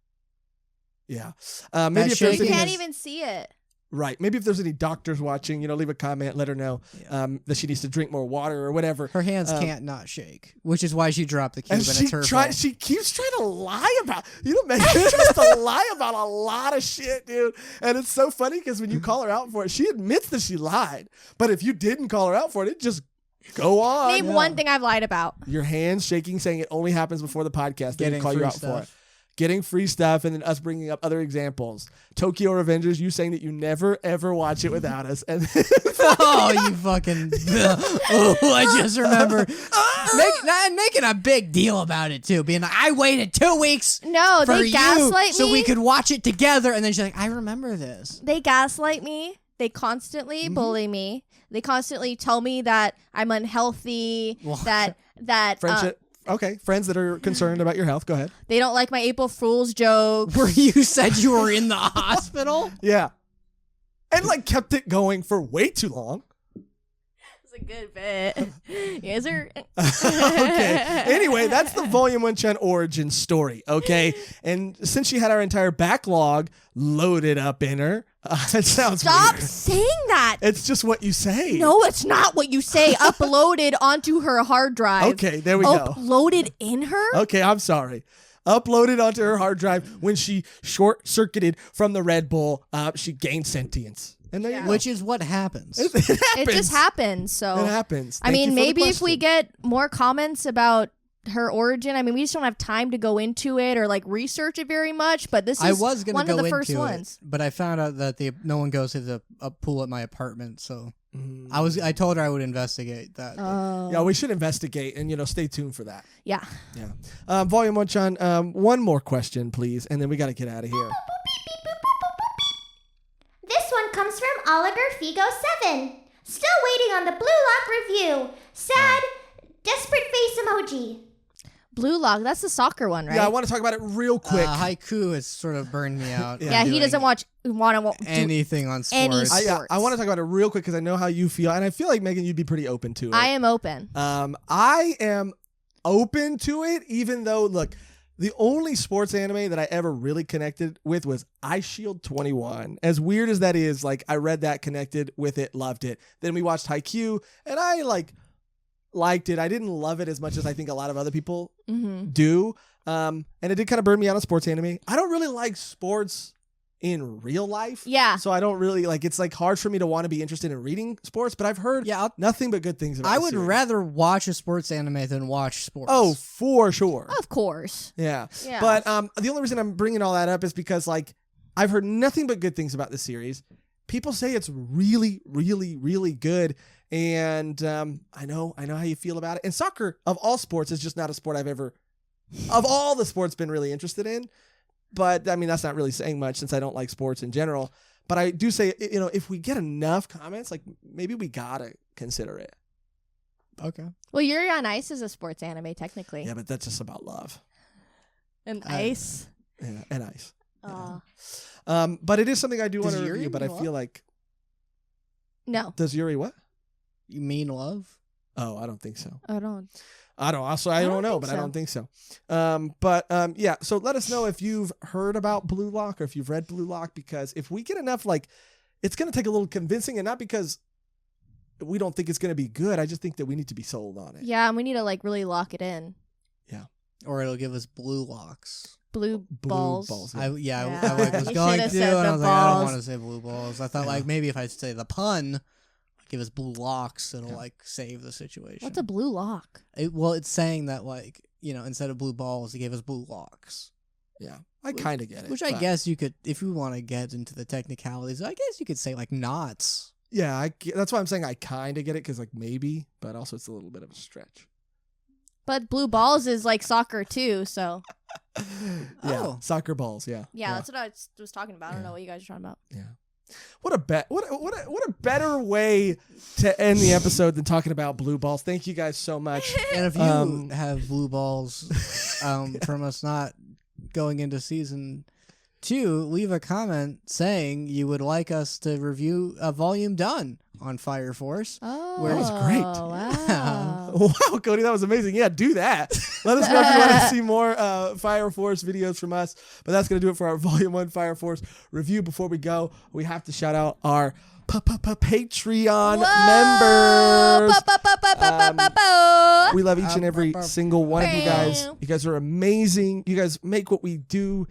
Yeah. Maybe if you can't even see it. Right. Maybe if there's any doctors watching, leave a comment, let her know that she needs to drink more water or whatever. Her hands can't not shake, which is why she dropped the cube and it's her fault. She keeps trying to lie about, Megan tries to lie about a lot of shit, dude. And it's so funny because when you call her out for it, she admits that she lied. But if you didn't call her out for it just go on. Name one thing I've lied about. Your hands shaking, saying it only happens before the podcast. They didn't call you out for it. Getting free stuff, and then us bringing up other examples. Tokyo Revengers, you saying that you never, ever watch it without us. And you fucking... I just remember making a big deal about it, too. Being like, I waited 2 weeks they gaslight me. So we could watch it together. And then she's like, I remember this. They gaslight me. They constantly bully me. They constantly tell me that I'm unhealthy, that friendship. Okay, friends that are concerned about your health. Go ahead. They don't like my April Fool's jokes. Where you said you were in the hospital? Yeah. And kept it going for way too long. It's a good bit. Yes, sir. Okay. Anyway, that's the Volume 1 Chan origin story, okay? And since she had our entire backlog loaded up in her, it sounds Stop weird. saying that. It's just what you say. No, it's not what you say. Uploaded onto her hard drive. Okay, there we go. Uploaded in her? Okay, I'm sorry. Uploaded onto her hard drive when she short-circuited from the Red Bull. She gained sentience. And there you go. Which is what happens. It happens. It just happens. So it happens. I mean, maybe if we get more comments about her origin, I mean, we just don't have time to go into it or research it very much. But this is one of the first ones. But I found out that no one goes to a pool at my apartment, so I told her I would investigate that. Yeah, we should investigate and stay tuned for that. Yeah. Yeah. Volume 1 Chan, one more question, please, and then we got to get out of here. This one one comes from Oliver Figo7. Still waiting on the Blue Lock review. Sad, desperate face emoji. Blue Lock, that's the soccer one, right? Yeah, I want to talk about it real quick. Haiku has sort of burned me out. Yeah, he doesn't want to anything on sports. any sports. I want to talk about it real quick because I know how you feel, and I feel like, Megan, you'd be pretty open to it. I am open. I am open to it, even though, look, the only sports anime that I ever really connected with was Ice Shield 21. As weird as that is, like, I read that, connected with it, loved it. Then we watched Haikyuu, and I, liked it. I didn't love it as much as I think a lot of other people do. And it did kind of burn me out on sports anime. I don't really like sports in real life. Yeah. So I don't really it's hard for me to want to be interested in reading sports, but I've heard nothing but good things about it. I would rather watch a sports anime than watch sports. Oh, for sure. Of course. Yeah. But the only reason I'm bringing all that up is because I've heard nothing but good things about this series. People say it's really, really, really good. And I know how you feel about it. And soccer, of all sports, is just not a sport I've ever, of all the sports, been really interested in. But, I mean, that's not really saying much since I don't like sports in general. But I do say, if we get enough comments, maybe we gotta consider it. Okay. Well, Yuri on Ice is a sports anime, technically. Yeah, but that's just about love. And ice. Yeah, and ice. Yeah. But it is something I do want to review, but I feel like... No. Does Yuri what? You mean love? Oh, I don't think so. I don't. I don't know, but I don't think so. Yeah. So let us know if you've heard about Blue Lock or if you've read Blue Lock, because if we get enough, it's going to take a little convincing, and not because we don't think it's going to be good. I just think that we need to be sold on it. Yeah, and we need to really lock it in. Yeah. Or it'll give us blue locks. Blue balls. I was going to, and I was like, I don't want to say blue balls. I thought maybe if I say the pun, give us blue locks, it'll save the situation. What's a blue lock? It's saying that instead of blue balls, it gave us blue locks. Yeah, I kind of get it. Which I guess you could, if you want to get into the technicalities, I guess you could say knots. Yeah, that's why I'm saying I kind of get it, because maybe, but also it's a little bit of a stretch. But blue balls is like soccer too, so. Yeah, soccer balls. Yeah. Yeah, that's what I was talking about. I don't know what you guys are talking about. Yeah. What a better way to end the episode than talking about blue balls. Thank you guys so much. And if you have blue balls from us not going into season 2, leave a comment saying you would like us to review a volume done on Fire Force. Oh, that was great. Wow. Wow, Cody, that was amazing. Yeah, do that. Let us know if you want to see more Fire Force videos from us. But that's going to do it for our Volume 1 Fire Force review. Before we go, we have to shout out our Patreon members. We love each and every single one of you guys. You guys are amazing. You guys make what we do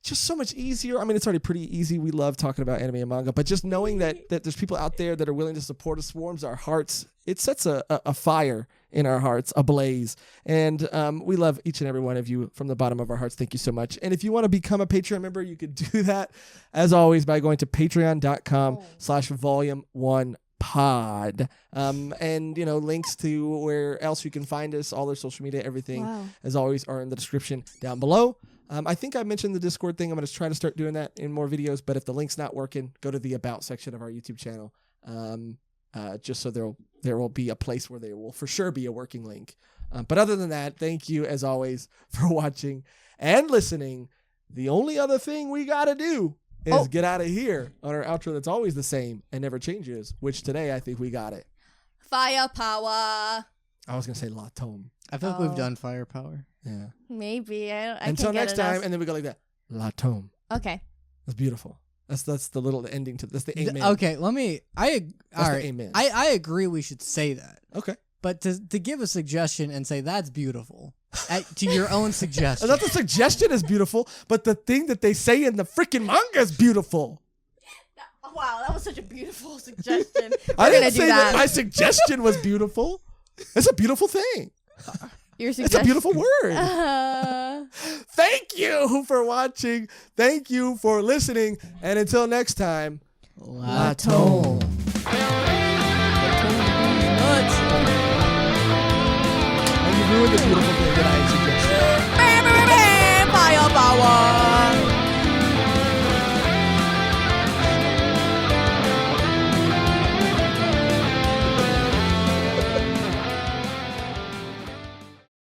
just so much easier. I mean, it's already pretty easy. We love talking about anime and manga, but just knowing that there's people out there that are willing to support us warms our hearts. It sets a fire in our hearts, a blaze. And we love each and every one of you from the bottom of our hearts. Thank you so much. And if you want to become a Patreon member, you could do that, as always, by going to patreon.com/volume1pod. And, links to where else you can find us, all their social media, everything, as always, are in the description down below. I think I mentioned the Discord thing. I'm going to try to start doing that in more videos, but if the link's not working, go to the About section of our YouTube channel, just so there will be a place where there will for sure be a working link. But other than that, thank you, as always, for watching and listening. The only other thing we got to do is get out of here on our outro that's always the same and never changes, which today I think we got it. Firepower. I was going to say La Tome. I feel like we've done Firepower. Yeah. Maybe. Until next time, and then we go like that. La Tome. Okay. That's beautiful. That's the little ending to that's the amen. Okay, Amen. I agree we should say that. Okay. But to give a suggestion and say that's beautiful to your own suggestion. Not the suggestion is beautiful, but the thing that they say in the freaking manga is beautiful. Wow, that was such a beautiful suggestion. I didn't say that my suggestion was beautiful. It's a beautiful thing. It's a beautiful word. Thank you for watching. Thank you for listening. And until next time, La Tome. And you ruined the beautiful thing that I suggested.